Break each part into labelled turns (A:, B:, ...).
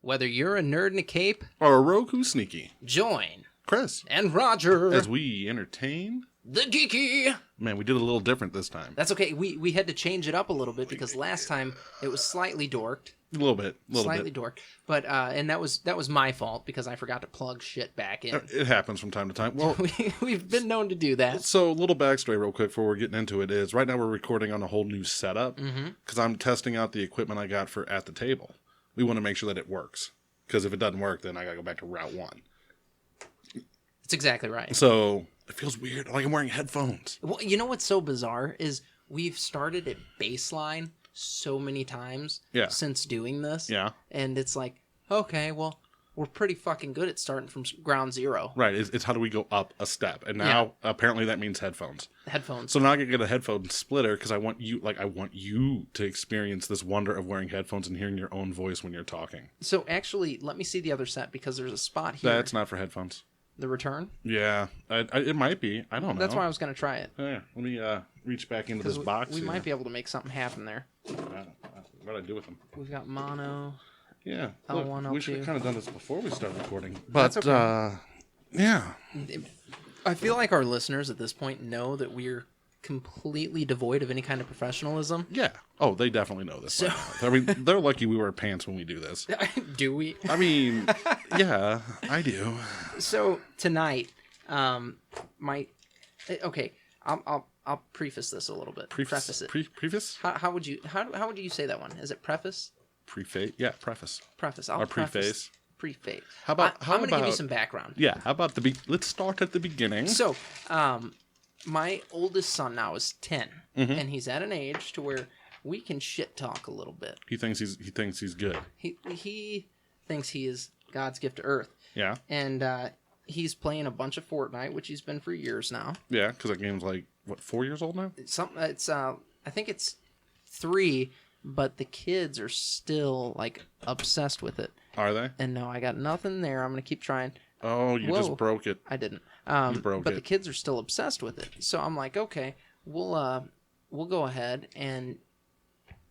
A: Whether you're a nerd in a cape
B: or a rogue who's sneaky,
A: join
B: Chris
A: and Roger
B: as we entertain
A: the geeky.
B: Man, we did a little different this time.
A: That's okay. We had to change it up a little bit because last time it was slightly dorked.
B: A little bit.
A: Slightly dorked. But and that was my fault because I forgot to plug shit back in.
B: It happens from time to time. Well,
A: we've been known to do that.
B: So, a little backstory real quick before we're getting into it is right now we're recording on a whole new setup because I'm testing out the equipment I got for at the table. We want to make sure that it works because if it doesn't work, then I got to go back to route one.
A: That's exactly right.
B: So, it feels weird. Like I'm wearing headphones.
A: Well, you know what's so bizarre is we've started at baseline so many times since doing this.
B: Yeah.
A: And it's like, okay, well, we're pretty fucking good at starting from ground zero.
B: Right. It's how do we go up a step? And now apparently that means headphones.
A: Headphones.
B: So now I can get a headphone splitter because I want you to experience this wonder of wearing headphones and hearing your own voice when you're talking.
A: So actually, let me see the other set because there's a spot here.
B: That's not for headphones.
A: The return?
B: Yeah, it might be. I don't know.
A: That's why I was going to try it.
B: Yeah, let me reach back into this box.
A: We might be able to make something happen there.
B: What do I do with them?
A: We've got mono.
B: Yeah.
A: L1,
B: Look,
A: L2.
B: we should have kind of done this before we started recording. But,
A: That's okay.
B: Yeah.
A: I feel like our listeners at this point know that we're completely devoid of any kind of professionalism.
B: Yeah. Oh, they definitely know this. So... I mean, they're lucky we wear pants when we do this.
A: Do we?
B: I mean, yeah, I do.
A: So tonight, I'll preface this a little bit. Preface it.
B: Preface?
A: How would you say that one? Is it preface?
B: Preface. Yeah, preface.
A: Preface.
B: Or preface.
A: Preface.
B: How about?
A: I'm going to give you some background.
B: Yeah. How about let's start at the beginning.
A: So, my oldest son now is 10, and he's at an age to where we can shit talk a little bit.
B: He thinks he's good.
A: He thinks he is God's gift to Earth.
B: Yeah.
A: And he's playing a bunch of Fortnite, which he's been for years now.
B: Yeah, because that game's like 4 years old now.
A: I think it's 3, but the kids are still like obsessed with it.
B: Are they?
A: And no, I got nothing there. I'm gonna keep trying.
B: Oh, you just broke it.
A: I didn't.
B: You broke
A: but
B: it.
A: the kids are still obsessed with it. So I'm like, okay, we'll go ahead and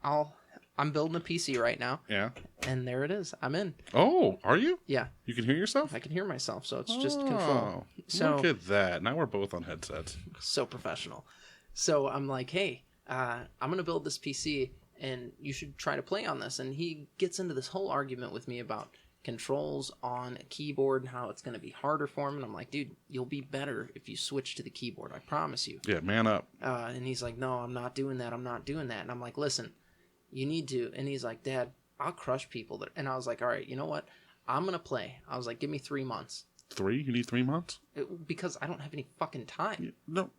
A: I'm building a PC right now.
B: Yeah.
A: And there it is. I'm in.
B: Oh, are you?
A: Yeah.
B: You can hear yourself?
A: I can hear myself, so it's just control. So
B: look at that. Now we're both on headsets.
A: So professional. So I'm like, hey, I'm going to build this PC, and you should try to play on this. And he gets into this whole argument with me about controls on a keyboard and how it's going to be harder for him. And I'm like, dude, you'll be better if you switch to the keyboard. I promise you.
B: Yeah, man up.
A: And he's like, no, I'm not doing that. And I'm like, listen, you need to. And he's like, Dad, I'll crush people. And I was like, all right, you know what? I'm going to play. I was like, give me 3 months.
B: 3? You need 3 months?
A: Because I don't have any fucking time.
B: No,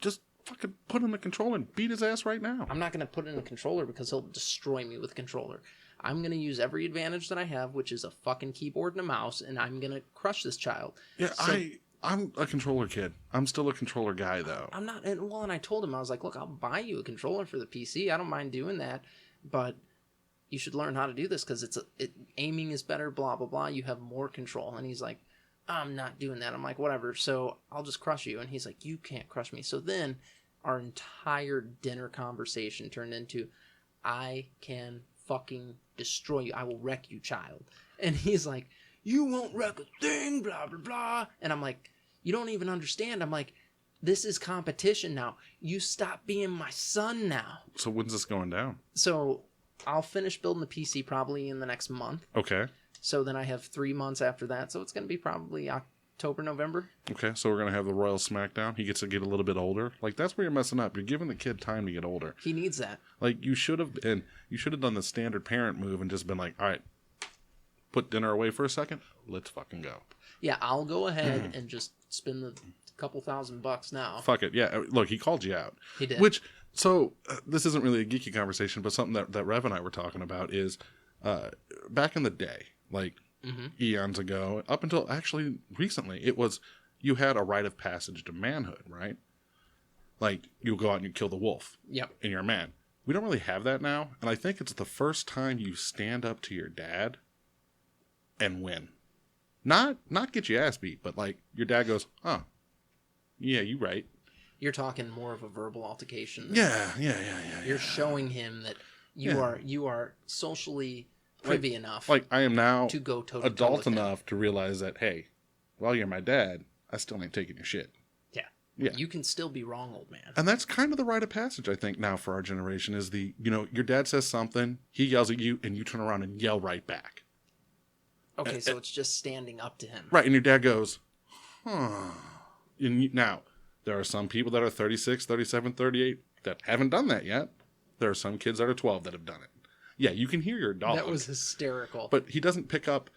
B: just fucking put in the controller and beat his ass right now.
A: I'm not going to put in a controller because he'll destroy me with a controller. I'm going to use every advantage that I have, which is a fucking keyboard and a mouse, and I'm going to crush this child.
B: Yeah, so, I'm a controller kid. I'm still a controller guy, though.
A: I'm not, and I told him, I was like, look, I'll buy you a controller for the PC. I don't mind doing that, but you should learn how to do this because aiming is better, blah, blah, blah. You have more control. And he's like, I'm not doing that. I'm like, whatever, so I'll just crush you. And he's like, you can't crush me. So then our entire dinner conversation turned into, I can fucking destroy you. I will wreck you, child. And he's like, you won't wreck a thing, blah, blah, blah. And I'm like, you don't even understand. I'm like, this is competition now. You stop being my son now.
B: So when's this going down?
A: So I'll finish building the PC probably in the next month.
B: Okay.
A: So then I have 3 months after that. So it's going to be probably October, November.
B: Okay, so we're going to have the Royal Smackdown. He gets to get a little bit older. Like, that's where you're messing up. You're giving the kid time to get older.
A: He needs that.
B: Like, you should have done the standard parent move and just been like, all right, put dinner away for a second. Let's fucking go.
A: Yeah, I'll go ahead and just spend the couple $1,000 now.
B: Fuck it. Yeah, look, he called you out.
A: He did.
B: Which, so, this isn't really a geeky conversation, but something that Rev and I were talking about is, back in the day, like, eons ago, up until actually recently, it was, you had a rite of passage to manhood, right? Like, you go out and you kill the wolf.
A: Yep.
B: And you're a man. We don't really have that now, and I think it's the first time you stand up to your dad and win. Not get your ass beat, but like, your dad goes, oh, yeah, you right.
A: You're talking more of a verbal altercation.
B: Yeah.
A: You're showing him that you are socially privy enough.
B: Like, I am now
A: to go toe
B: adult enough to realize that, hey, while you're my dad, I still ain't taking your shit.
A: Yeah. You can still be wrong, old man.
B: And that's kind of the rite of passage, I think, now for our generation is your dad says something, he yells at you, and you turn around and yell right back.
A: Okay, so it's just standing up to him.
B: Right, and your dad goes, huh. Now, there are some people that are 36, 37, 38 that haven't done that yet. There are some kids that are 12 that have done it. Yeah, you can hear your dog.
A: That was hysterical.
B: But he doesn't pick up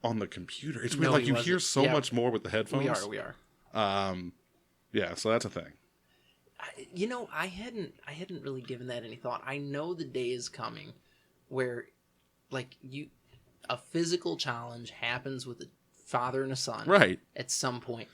B: on the computer. It's weird. Like, you hear so much more with the headphones.
A: We are.
B: Yeah, so that's a thing.
A: I hadn't really given that any thought. I know the day is coming where, like, a physical challenge happens with a father and a son.
B: Right.
A: At some point.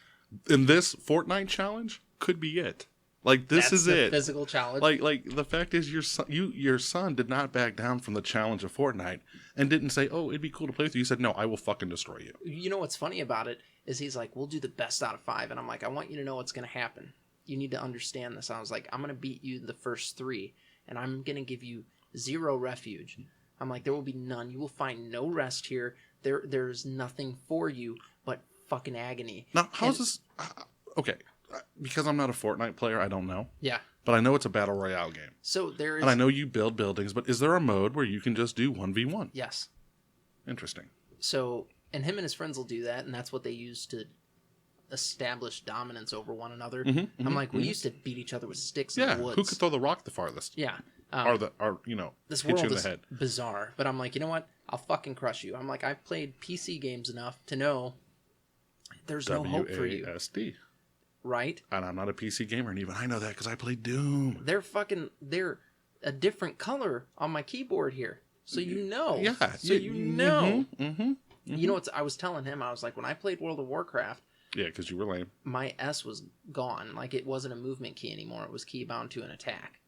B: And this Fortnite challenge could be it. Like, this is it.
A: Physical challenge.
B: Like the fact is, your son did not back down from the challenge of Fortnite and didn't say, "Oh, it'd be cool to play with you." He said, "No, I will fucking destroy you."
A: You know what's funny about it is he's like, "We'll do the best out of 5," and I'm like, "I want you to know what's going to happen. You need to understand this." I was like, "I'm going to beat you the first 3, and I'm going to give you 0 refuge." I'm like, "There will be none. You will find no rest here. There's nothing for you but fucking agony."
B: Now, how's this? Okay. Because I'm not a Fortnite player, I don't know.
A: Yeah.
B: But I know it's a battle royale game.
A: So there is...
B: And I know you build buildings, but is there a mode where you can just do 1v1?
A: Yes.
B: Interesting.
A: So, and him and his friends will do that, and that's what they use to establish dominance over one another. I'm like, we used to beat each other with sticks in the woods.
B: Who could throw the rock the farthest?
A: Yeah.
B: This
A: world
B: hit you in the
A: is
B: head.
A: Bizarre. But I'm like, you know what? I'll fucking crush you. I'm like, I've played PC games enough to know there's no hope for you.
B: WASD.
A: Right?
B: And I'm not a PC gamer, and even I know that because I play Doom.
A: They're a different color on my keyboard here. So you know.
B: Yeah.
A: So you know.
B: Mm-hmm.
A: You know what I was telling him? I was like, when I played World of Warcraft.
B: Yeah, because you were lame.
A: My S was gone. Like, it wasn't a movement key anymore. It was key bound to an attack.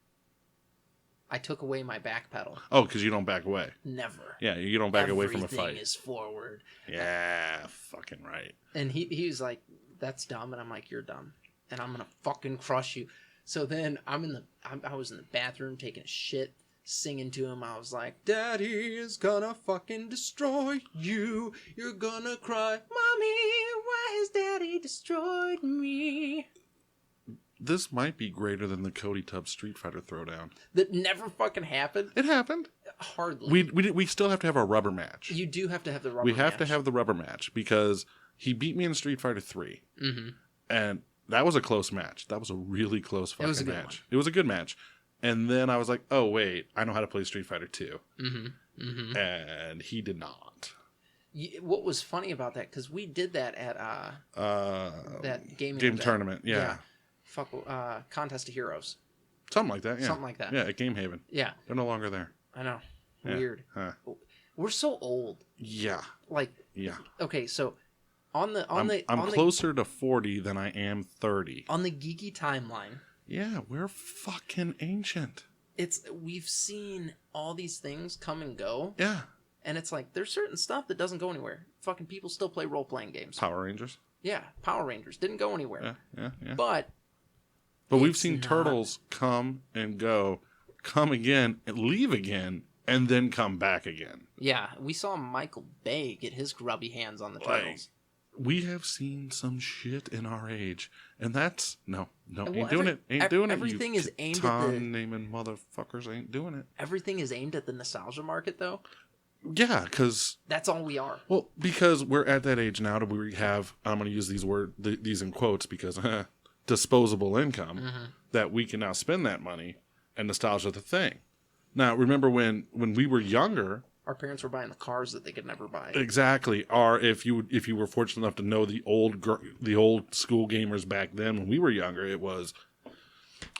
A: I took away my back pedal.
B: Oh, because you don't back away.
A: Never.
B: Yeah, you don't back away from a fight.
A: Everything is forward.
B: Yeah, fucking right.
A: And he was like, "That's dumb," and I'm like, "You're dumb, and I'm gonna fucking crush you." So then I was in the bathroom taking a shit, singing to him. I was like, "Daddy is gonna fucking destroy you. You're gonna cry, Mommy, why has Daddy destroyed me?"
B: This might be greater than the Cody Tubbs Street Fighter throwdown.
A: That never fucking happened.
B: It happened.
A: Hardly.
B: We still have to have our rubber match.
A: You do have to have the rubber.
B: We have to have the rubber match because he beat me in Street Fighter 3.
A: Mm-hmm.
B: And that was a close match. That was a really close fucking match.
A: One.
B: It was a good match. And then I was like, oh, wait, I know how to play Street Fighter 2.
A: Mm-hmm. Mm-hmm.
B: And he did not.
A: What was funny about that, because we did that at that game
B: tournament. Yeah.
A: Contest of Heroes.
B: Something like that, yeah.
A: Something like that.
B: Yeah, at Game Haven.
A: Yeah.
B: They're no longer there.
A: I know.
B: Yeah.
A: Weird.
B: Huh.
A: We're so old.
B: Yeah.
A: Like,
B: yeah.
A: Okay, so I'm
B: closer to 40 than I am 30.
A: On the geeky timeline.
B: Yeah, we're fucking ancient.
A: We've seen all these things come and go.
B: Yeah.
A: And it's like, there's certain stuff that doesn't go anywhere. Fucking people still play role-playing games.
B: Power Rangers?
A: Yeah, Power Rangers. Didn't go anywhere.
B: Yeah.
A: But
B: we've seen Turtles come and go, come again, and leave again, and then come back again.
A: Yeah, we saw Michael Bay get his grubby hands on the Turtles.
B: We have seen some shit in our age, and that's ain't doing it.
A: Everything is aimed at the
B: naming motherfuckers ain't doing it.
A: Everything is aimed at the nostalgia market, though.
B: Yeah, because
A: that's all we are.
B: Well, because we're at that age now that we have. I'm going to use these in quotes because disposable income that we can now spend that money, and nostalgia the thing. Now, remember when we were younger.
A: Our parents were buying the cars that they could never buy.
B: Exactly. Or if you were fortunate enough to know the old school gamers back then when we were younger, it was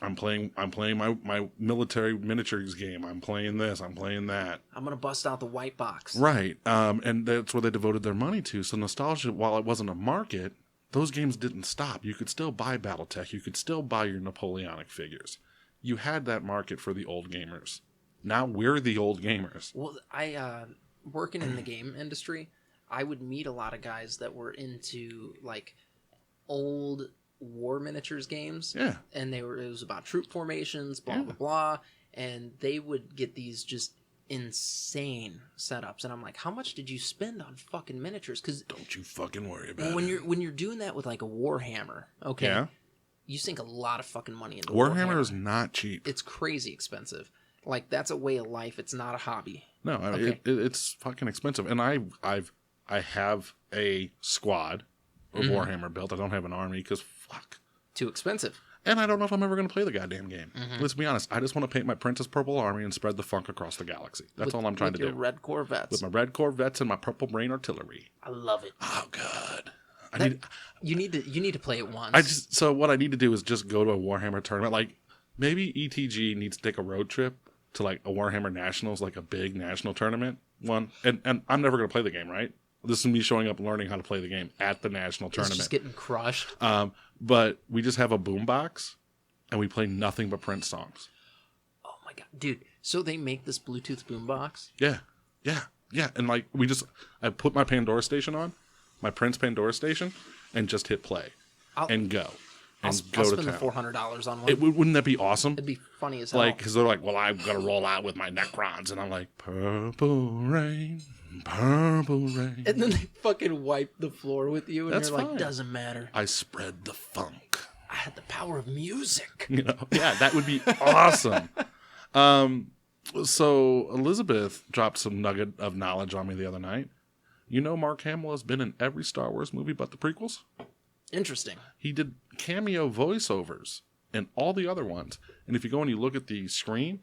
B: I'm playing my military miniatures game. I'm playing this. I'm playing that.
A: I'm gonna bust out the white box.
B: Right. And that's where they devoted their money to. So nostalgia, while it wasn't a market, those games didn't stop. You could still buy BattleTech. You could still buy your Napoleonic figures. You had that market for the old gamers. Now we're the old gamers.
A: Well, I working in the game industry, I would meet a lot of guys that were into like old war miniatures games.
B: Yeah.
A: And it was about troop formations, blah blah blah, and they would get these just insane setups, and I'm like, how much did you spend on fucking miniatures? Because
B: don't you fucking worry about it.
A: When you're doing that with like a Warhammer, okay,
B: Yeah.
A: you sink a lot of fucking money into
B: Warhammer is not cheap.
A: It's crazy expensive. Like, that's a way of life. It's not a hobby.
B: No,
A: Okay.
B: it's fucking expensive. And I have a squad of Warhammer built. I don't have an army because fuck.
A: Too expensive.
B: And I don't know if I'm ever going to play the goddamn game. Let's be honest. I just want to paint my Princess Purple army and spread the funk across the galaxy. That's all I'm trying to do.
A: With your red Corvettes.
B: With my red Corvettes and my purple brain artillery.
A: I love it.
B: Oh god.
A: You need to play it once.
B: So what I need to do is just go to a Warhammer tournament. Like maybe ETG needs to take a road trip to like a Warhammer Nationals, like a big national tournament one. And I'm never going to play the game, right? This is me showing up learning how to play the game at the national tournament.
A: It's just getting crushed.
B: But we just have a boombox and we play nothing but Prince songs.
A: Oh my god, dude! So they make this Bluetooth boombox?
B: Yeah. And like I put my Pandora station on, my Prince Pandora station, and just hit play and go.
A: I'll spend the $400 on one.
B: Wouldn't that be awesome?
A: It'd be funny as hell.
B: Like, because they're like, well, I've got to roll out with my Necrons, and I'm like, purple rain, purple rain.
A: And then they fucking wipe the floor with you, and
B: That's
A: you're like,
B: fine.
A: doesn't matter.
B: I spread the funk.
A: I had the power of music.
B: You know, yeah, that would be awesome. So Elizabeth dropped some nugget of knowledge on me the other night. You know, Mark Hamill has been in every Star Wars movie but the prequels.
A: Interesting.
B: He did cameo voiceovers in all the other ones. And if you go and you look at the screen,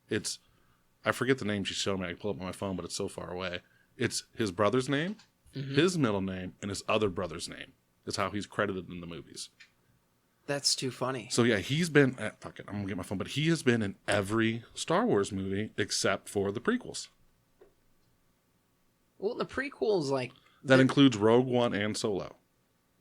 B: I forget the name she showed me. I can pull up on my phone, but it's so far away. It's his brother's name, his middle name, and his other brother's name. Is how he's credited in the movies.
A: That's too funny.
B: So yeah, he's been... fuck it, I'm going to get my phone. But he has been in every Star Wars movie except for the prequels.
A: Well, the prequels, like...
B: That includes Rogue One and Solo.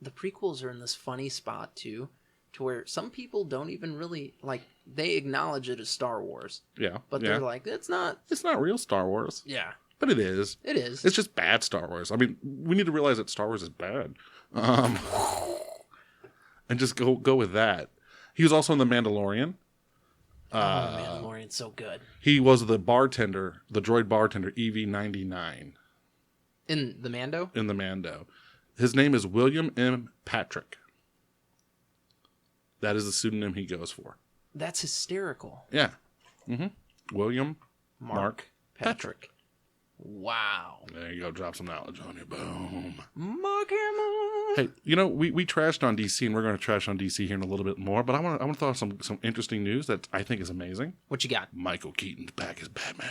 A: The prequels are in this funny spot, too, to where some people don't even really... Like, they acknowledge it as Star Wars.
B: Yeah.
A: But they're like, it's not...
B: It's not real Star Wars.
A: Yeah.
B: But it is.
A: It is.
B: It's just bad Star Wars. I mean, we need to realize that Star Wars is bad. And just go with that. He was also in The Mandalorian.
A: The Mandalorian's so good.
B: He was the bartender, the droid bartender, EV-99.
A: In the Mando?
B: In the Mando. His name is William M. Patrick. That is the pseudonym he goes for.
A: That's hysterical.
B: Yeah. William
A: Mark Patrick. Wow.
B: There you go. Drop some knowledge on you. Boom.
A: Mark Hamill.
B: Hey, you know, we trashed on DC, and we're going to trash on DC here in a little bit more, but I want to throw out some interesting news that I think is amazing.
A: What you got?
B: Michael Keaton's back as Batman.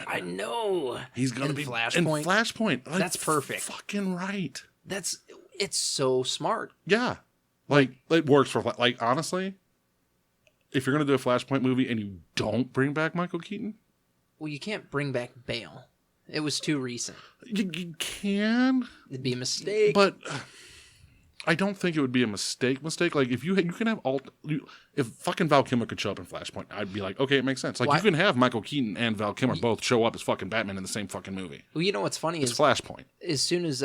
A: I know.
B: He's going to be
A: Flashpoint.
B: in Flashpoint. Like,
A: that's perfect.
B: Fucking right.
A: It's so smart.
B: Yeah. Like it works for, like, honestly, if you're going to do a Flashpoint movie and you don't bring back Michael Keaton.
A: Well, you can't bring back Bale. It was too recent.
B: You can.
A: It'd be a mistake.
B: But I don't think it would be a mistake. Like, if you can have if fucking Val Kilmer could show up in Flashpoint, I'd be like, okay, it makes sense. Like, you can have Michael Keaton and Val Kilmer both show up as fucking Batman in the same fucking movie.
A: Well, you know what's funny
B: is Flashpoint.
A: As soon as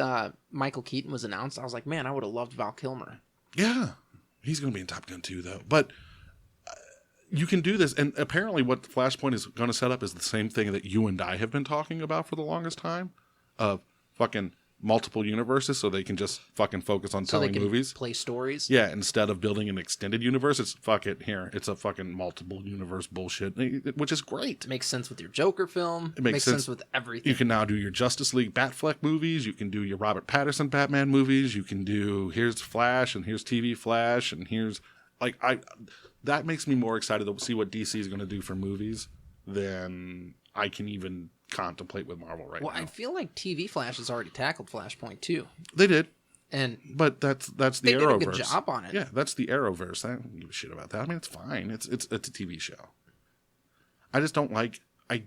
A: Michael Keaton was announced, I was like, man, I would have loved Val Kilmer.
B: Yeah. He's going to be in Top Gun 2, though. But you can do this, and apparently what Flashpoint is going to set up is the same thing that you and I have been talking about for the longest time, of fucking multiple universes, so they can just fucking focus on telling movies.
A: Play stories.
B: Yeah, instead of building an extended universe, it's it's a fucking multiple universe bullshit, which is great.
A: It makes sense with your Joker film. It makes sense with everything.
B: You can now do your Justice League Batfleck movies. You can do your Robert Pattinson Batman movies. You can do here's Flash and here's TV Flash and here's that makes me more excited to see what DC is going to do for movies than I can even contemplate with Marvel right now.
A: Well, I feel like TV Flash has already tackled Flashpoint too.
B: They did.
A: But
B: that's the Arrowverse. They did a good
A: job on it.
B: Yeah, that's the Arrowverse. I don't give a shit about that. I mean, it's fine. It's a TV show. I just don't like I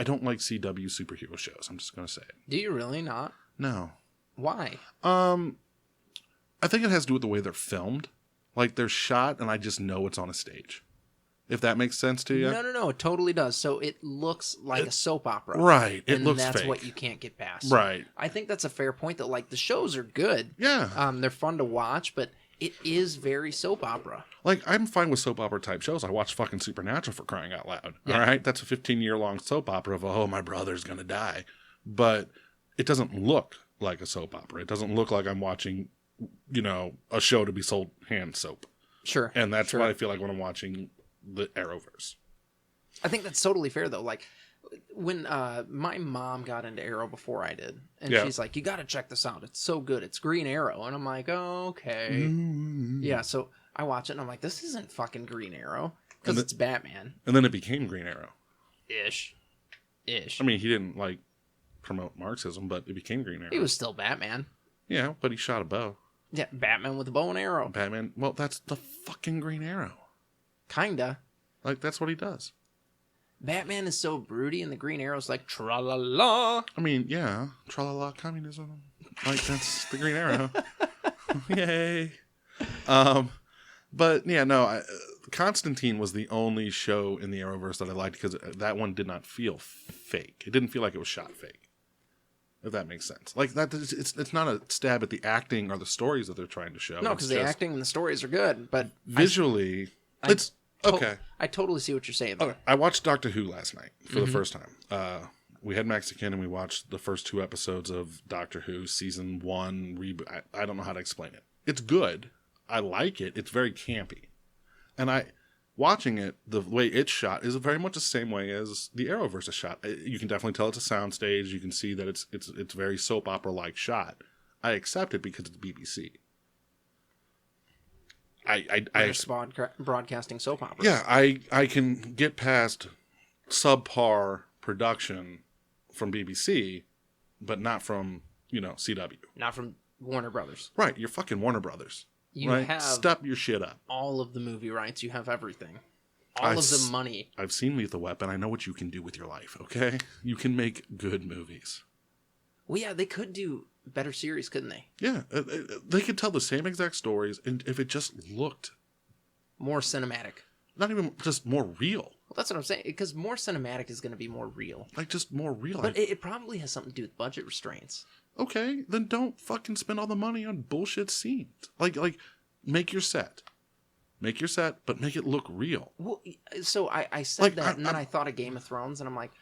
B: don't like CW superhero shows. I'm just gonna say it.
A: Do you really not?
B: No.
A: Why?
B: I think it has to do with the way they're filmed. Like, they're shot, and I just know it's on a stage. If that makes sense to you?
A: No, it totally does. So it looks like a soap opera.
B: Right.
A: It looks
B: fake.
A: That's what you can't get past.
B: Right.
A: I think that's a fair point, that, like, the shows are good.
B: Yeah.
A: They're fun to watch, but It is very soap opera.
B: Like, I'm fine with soap opera type shows. I watch fucking Supernatural, for crying out loud. Yeah. All right? That's a 15-year-long soap opera of, oh, my brother's going to die. But it doesn't look like a soap opera. It doesn't look like I'm watching, a show to be sold hand soap.
A: Sure.
B: And that's what I feel like when I'm watching the Arrowverse.
A: I think that's totally fair, though. Like, when my mom got into Arrow before I did, and she's like, you got to check this out. It's so good. It's Green Arrow. And I'm like, oh, okay. Mm-hmm. Yeah, so I watch it, and I'm like, this isn't fucking Green Arrow, because it's Batman.
B: And then it became Green Arrow.
A: Ish.
B: I mean, he didn't, promote Marxism, but it became Green Arrow.
A: He was still Batman.
B: Yeah, but he shot a bow.
A: Yeah, Batman with a bow and arrow.
B: Batman, well, that's the fucking Green Arrow.
A: Kinda.
B: That's what he does.
A: Batman is so broody, and the Green Arrow's like, tra-la-la.
B: I mean, yeah, tra-la-la communism. That's the Green Arrow. Yay. But, yeah, no, Constantine was the only show in the Arrowverse that I liked, because that one did not feel fake. It didn't feel like it was shot fake. If that makes sense. Like, that, it's not a stab at the acting or the stories that they're trying to show.
A: No, because the acting and the stories are good, but...
B: Visually, okay.
A: I totally see what you're saying.
B: Okay. I watched Doctor Who last night for the first time. We had Mexican, and we watched the first 2 episodes of Doctor Who, season 1, reboot. I don't know how to explain it. It's good. I like it. It's very campy. And watching it, the way it's shot is very much the same way as the Arrowverse is shot. You can definitely tell it's a soundstage. You can see that it's very soap opera-like shot. I accept it because it's BBC.
A: Broadcasting soap operas.
B: Yeah, I can get past subpar production from BBC, but not from, CW.
A: Not from Warner Brothers.
B: Right, you're fucking Warner Brothers.
A: You have
B: step your shit up.
A: All of the movie rights. You have everything. All of the money.
B: I've seen Lethal Weapon. I know what you can do with your life, okay? You can make good movies.
A: Well, yeah, they could do better series, couldn't they?
B: Yeah, they could tell the same exact stories, and if it just looked...
A: more cinematic.
B: Not even just more real.
A: Well, that's what I'm saying, because more cinematic is going to be more real.
B: Like, just more real.
A: But it probably has something to do with budget restraints.
B: Okay, then don't fucking spend all the money on bullshit scenes. Like, make your set. Make your set, but make it look real.
A: Well, so I said that, and then I thought of Game of Thrones, and I'm like,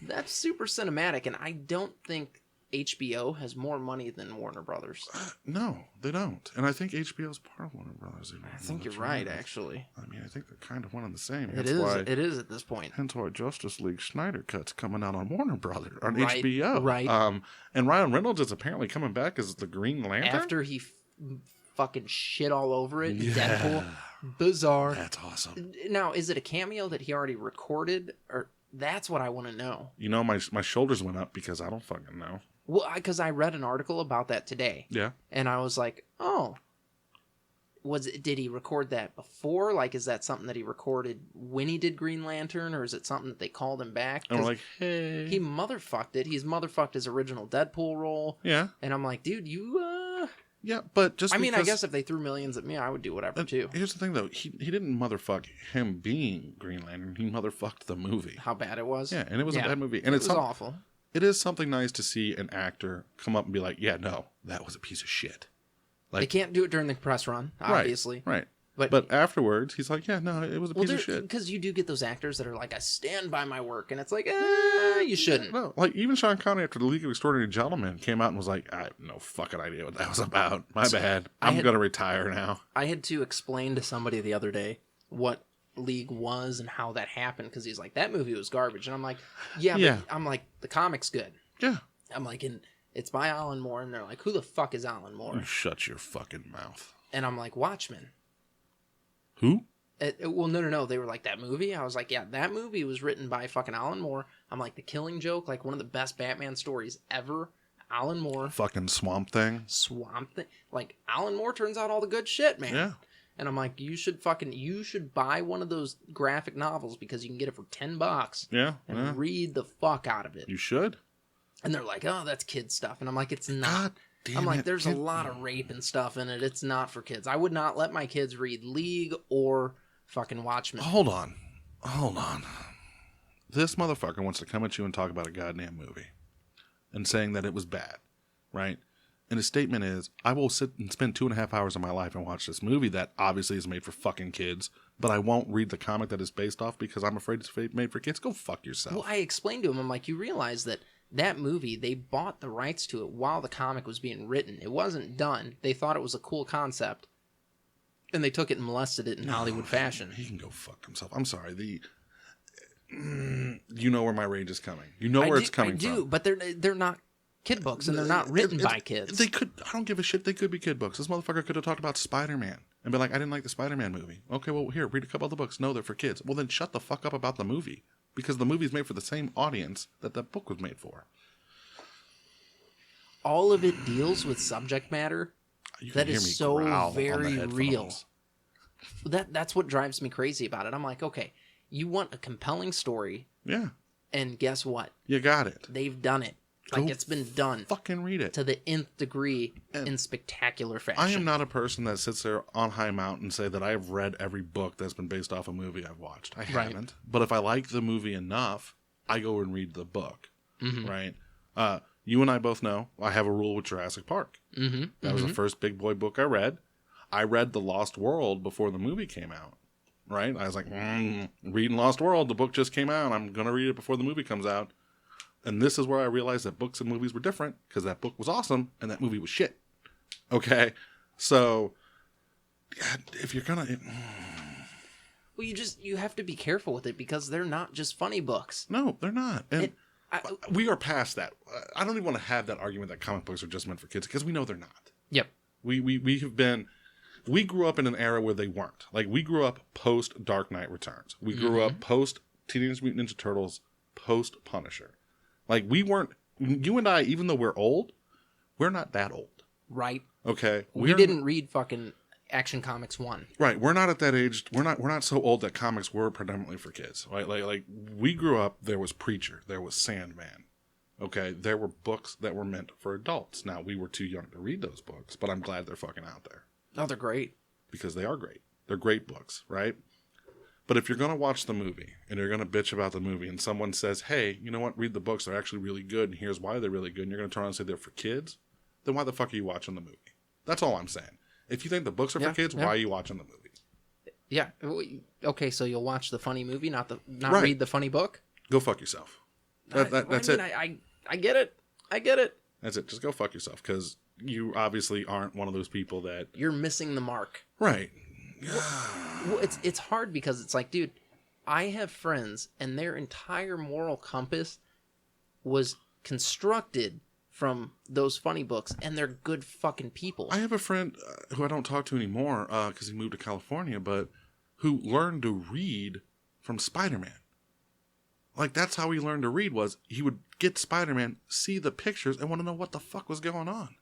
A: that's super cinematic, and I don't think HBO has more money than Warner Brothers.
B: No, they don't. And I think HBO is part of Warner Brothers.
A: I think you're right, actually.
B: I mean, I think they're kind of one and the same.
A: It is at this point.
B: Hence why Justice League Snyder Cut's coming out on Warner Brothers, on
A: right,
B: HBO.
A: Right.
B: And Ryan Reynolds is apparently coming back as the Green Lantern?
A: After he fucking shit all over it. Yeah. Deadpool. Bizarre.
B: That's awesome.
A: Now, is it a cameo that he already recorded? Or that's what I want to know.
B: My shoulders went up because I don't fucking know.
A: Well, because I read an article about that today.
B: Yeah.
A: And I was like, oh. Did he record that before? Like, is that something that he recorded when he did Green Lantern? Or is it something that they called him back?
B: And we're like, hey.
A: He motherfucked it. He's motherfucked his original Deadpool role.
B: Yeah.
A: And I'm like, dude, you,
B: Yeah, but just
A: I mean, I guess if they threw millions at me, I would do whatever, too.
B: Here's the thing, though. He didn't motherfuck him being Green Lantern. He motherfucked the movie.
A: How bad it was?
B: Yeah, and it was a bad movie. And
A: it was awful.
B: It is something nice to see an actor come up and be like, yeah, no, that was a piece of shit. Like,
A: they can't do it during the press run, obviously.
B: Right. But afterwards, he's like, yeah, no, it was a piece of shit.
A: Because you do get those actors that are like, I stand by my work. And it's like, you shouldn't.
B: No, like, even Sean Connery after The League of Extraordinary Gentlemen came out and was like, I have no fucking idea what that was about. My bad. I'm going to retire now.
A: I had to explain to somebody the other day what League was and how that happened. Because he's like, that movie was garbage. And I'm like, yeah. But I'm like, the comic's good.
B: Yeah.
A: I'm like, and it's by Alan Moore. And they're like, who the fuck is Alan Moore?
B: You shut your fucking mouth.
A: And I'm like, Watchmen.
B: Who?
A: Well, no. They were like, that movie? I was like, yeah, that movie was written by fucking Alan Moore. I'm like, The Killing Joke, like one of the best Batman stories ever. Alan Moore.
B: Fucking Swamp Thing.
A: Like, Alan Moore turns out all the good shit, man.
B: Yeah.
A: And I'm like, you should buy one of those graphic novels because you can get it for $10.
B: Yeah.
A: And read the fuck out of it.
B: You should.
A: And they're like, oh, that's kid stuff. And I'm like, it's not.
B: God damn
A: I'm like,
B: it,
A: there's a lot of rape and stuff in it. It's not for kids. I would not let my kids read League or fucking Watchmen.
B: Hold on. This motherfucker wants to come at you and talk about a goddamn movie and saying that it was bad, right? And his statement is, I will sit and spend 2.5 hours of my life and watch this movie that obviously is made for fucking kids, but I won't read the comic that it's based off because I'm afraid it's made for kids. Go fuck yourself.
A: Well, I explained to him, I'm like, you realize that movie, they bought the rights to it while the comic was being written. It wasn't done. They thought it was a cool concept, and they took it and molested it in Hollywood fashion.
B: He can go fuck himself. I'm sorry. You know where my rage is coming. You know where it's coming from. I do,
A: but they're not kid books, and they're not written by kids.
B: They could. I don't give a shit. They could be kid books. This motherfucker could have talked about Spider-Man and be like, I didn't like the Spider-Man movie. Okay, well, here, read a couple of the books. No, they're for kids. Well, then shut the fuck up about the movie, because the movie's made for the same audience that book was made for.
A: All of it deals with subject matter that is so very real. That's what drives me crazy about it. I'm like, okay, you want a compelling story.
B: Yeah.
A: And guess what?
B: You got it.
A: They've done it. Like, it's been done.
B: Fucking read it.
A: To the nth degree in spectacular fashion.
B: I am not a person that sits there on high mountain and say that I have read every book that's been based off a movie I've watched. I haven't. But if I like the movie enough, I go and read the book. Mm-hmm. Right? You and I both know I have a rule with Jurassic Park. Mm-hmm. That was the first big boy book I read. I read The Lost World before the movie came out. Right? I was like, reading Lost World. The book just came out. I'm going to read it before the movie comes out. And this is where I realized that books and movies were different, because that book was awesome and that movie was shit. Okay? So, yeah, if you're going to...
A: Well, you have to be careful with it, because they're not just funny books.
B: No, they're not. And we are past that. I don't even want to have that argument that comic books are just meant for kids, because we know they're not.
A: Yep.
B: We have been... We grew up in an era where they weren't. Like, we grew up post Dark Knight Returns. We grew up post Teenage Mutant Ninja Turtles, post Punisher. Like, we weren't, you and I, even though we're old, we're not that old.
A: Right.
B: Okay.
A: We didn't read fucking Action Comics 1.
B: Right. We're not at that age. We're not so old that comics were predominantly for kids. Right. Like we grew up, there was Preacher, there was Sandman. Okay. There were books that were meant for adults. Now, we were too young to read those books, but I'm glad they're fucking out there.
A: Oh, they're great.
B: Because they are great. They're great books, right? But if you're going to watch the movie and you're going to bitch about the movie and someone says, hey, you know what, read the books, they're actually really good, and here's why they're really good, and you're going to turn around and say they're for kids, then why the fuck are you watching the movie? That's all I'm saying. If you think the books are for kids, why are you watching the movie?
A: Yeah. Okay, so you'll watch the funny movie, not
B: right.
A: read the funny book?
B: Go fuck yourself. That's it.
A: I get it. I get it.
B: That's it. Just go fuck yourself, because you obviously aren't one of those people that...
A: You're missing the mark.
B: Right.
A: Well, it's hard, because it's like, dude, I have friends, and their entire moral compass was constructed from those funny books, and they're good fucking people.
B: I have a friend who I don't talk to anymore because he moved to California, but who learned to read from Spider-Man. Like, that's how he learned to read, was he would get Spider-Man, see the pictures, and want to know what the fuck was going on.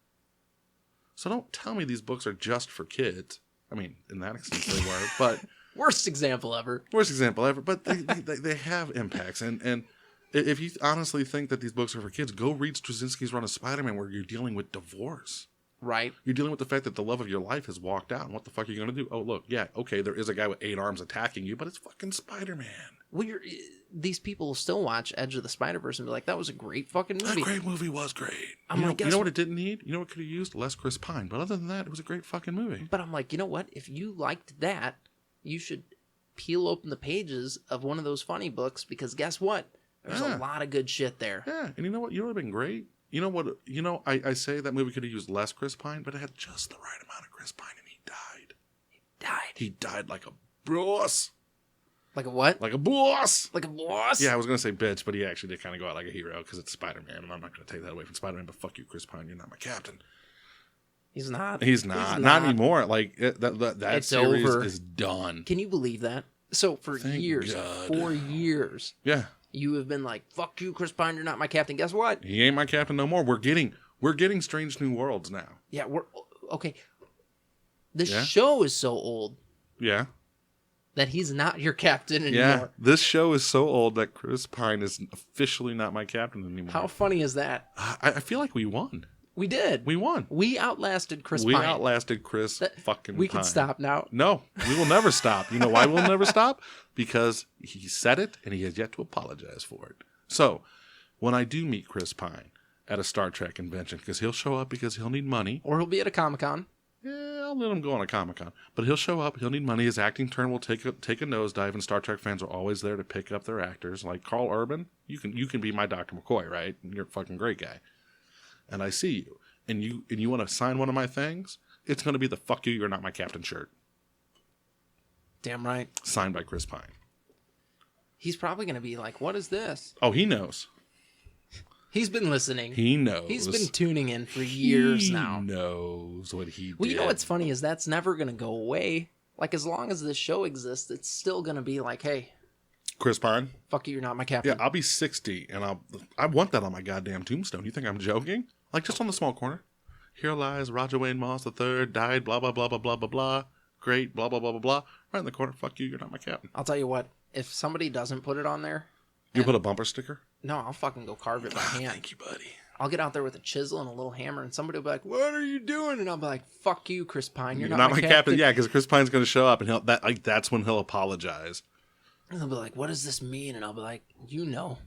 B: So don't tell me these books are just for kids. I mean, in that instance they were, but...
A: Worst example ever.
B: But they have impacts. And if you honestly think that these books are for kids, go read Straczynski's run of Spider-Man, where you're dealing with divorce.
A: Right.
B: You're dealing with the fact that the love of your life has walked out, and what the fuck are you going to do? Oh, look, yeah, okay, there is a guy with 8 arms attacking you, but it's fucking Spider-Man.
A: Well, these people will still watch Edge of the Spider-Verse and be like, that was a great fucking movie.
B: That great movie was great. You know what it didn't need? You know what could have used? Less Chris Pine. But other than that, it was a great fucking movie.
A: But I'm like, you know what? If you liked that, you should peel open the pages of one of those funny books, because guess what? There's a lot of good shit there.
B: Yeah, and you know what? You know what would have been great? You know what? I say that movie could have used less Chris Pine, but it had just the right amount of Chris Pine, and he died. He died like a boss.
A: Like a what?
B: Like a boss.
A: Like a boss?
B: Yeah, I was going to say bitch, but he actually did kind of go out like a hero, because it's Spider-Man, and I'm not going to take that away from Spider-Man, but fuck you, Chris Pine, you're not my captain.
A: He's not.
B: He's not anymore. Like, that series over. Is done.
A: Can you believe that? So, for years, 4 years,
B: yeah,
A: you have been like, fuck you, Chris Pine, you're not my captain. Guess what?
B: He ain't my captain no more. We're getting Strange New Worlds now.
A: Yeah, okay. The show is so old.
B: Yeah.
A: That he's not your captain anymore.
B: Yeah, this show is so old that Chris Pine is officially not my captain anymore.
A: How funny is that?
B: I feel like we won.
A: We did.
B: We won.
A: We outlasted Chris Pine.
B: We outlasted Chris fucking Pine.
A: We can stop now.
B: No, we will never stop. You know why we'll never stop? Because he said it, and he has yet to apologize for it. So, when I do meet Chris Pine, at a Star Trek convention because he'll show up because he'll need money.
A: Or he'll be at a Comic-Con.
B: Yeah, I'll let him go on a Comic-Con. But he'll show up, he'll need money, his acting turn will take a nosedive, and Star Trek fans are always there to pick up their actors. Like Carl Urban, you can be my Dr. McCoy, right? You're a fucking great guy. And I see you. And you want to sign one of my things? It's going to be the "fuck you, you're not my captain" shirt.
A: Damn right.
B: Signed by Chris Pine.
A: He's probably going to be like, what is this?
B: Oh, he knows.
A: He's been listening.
B: He knows.
A: He's been tuning in for years now.
B: He knows what he did.
A: Well, you know what's funny is that's never going to go away. Like, as long as this show exists, it's still going to be like, hey.
B: Chris Pine?
A: Fuck you, you're not my captain.
B: Yeah, I'll be 60, and I want that on my goddamn tombstone. You think I'm joking? Like, just on the small corner. Here lies Roger Wayne Moss III, died, blah, blah, blah, blah, blah, blah, blah. Great, blah, blah, blah, blah, blah. Right in the corner. Fuck you, you're not my captain.
A: I'll tell you what. If somebody doesn't put it on there...
B: You put a bumper sticker?
A: No, I'll fucking go carve it by hand.
B: Thank you, buddy.
A: I'll get out there with a chisel and a little hammer, and somebody will be like, what are you doing? And I'll be like, fuck you, Chris Pine. You're not my captain.
B: Yeah, because Chris Pine's going to show up, and that's when he'll apologize.
A: And they'll be like, what does this mean? And I'll be like, you know.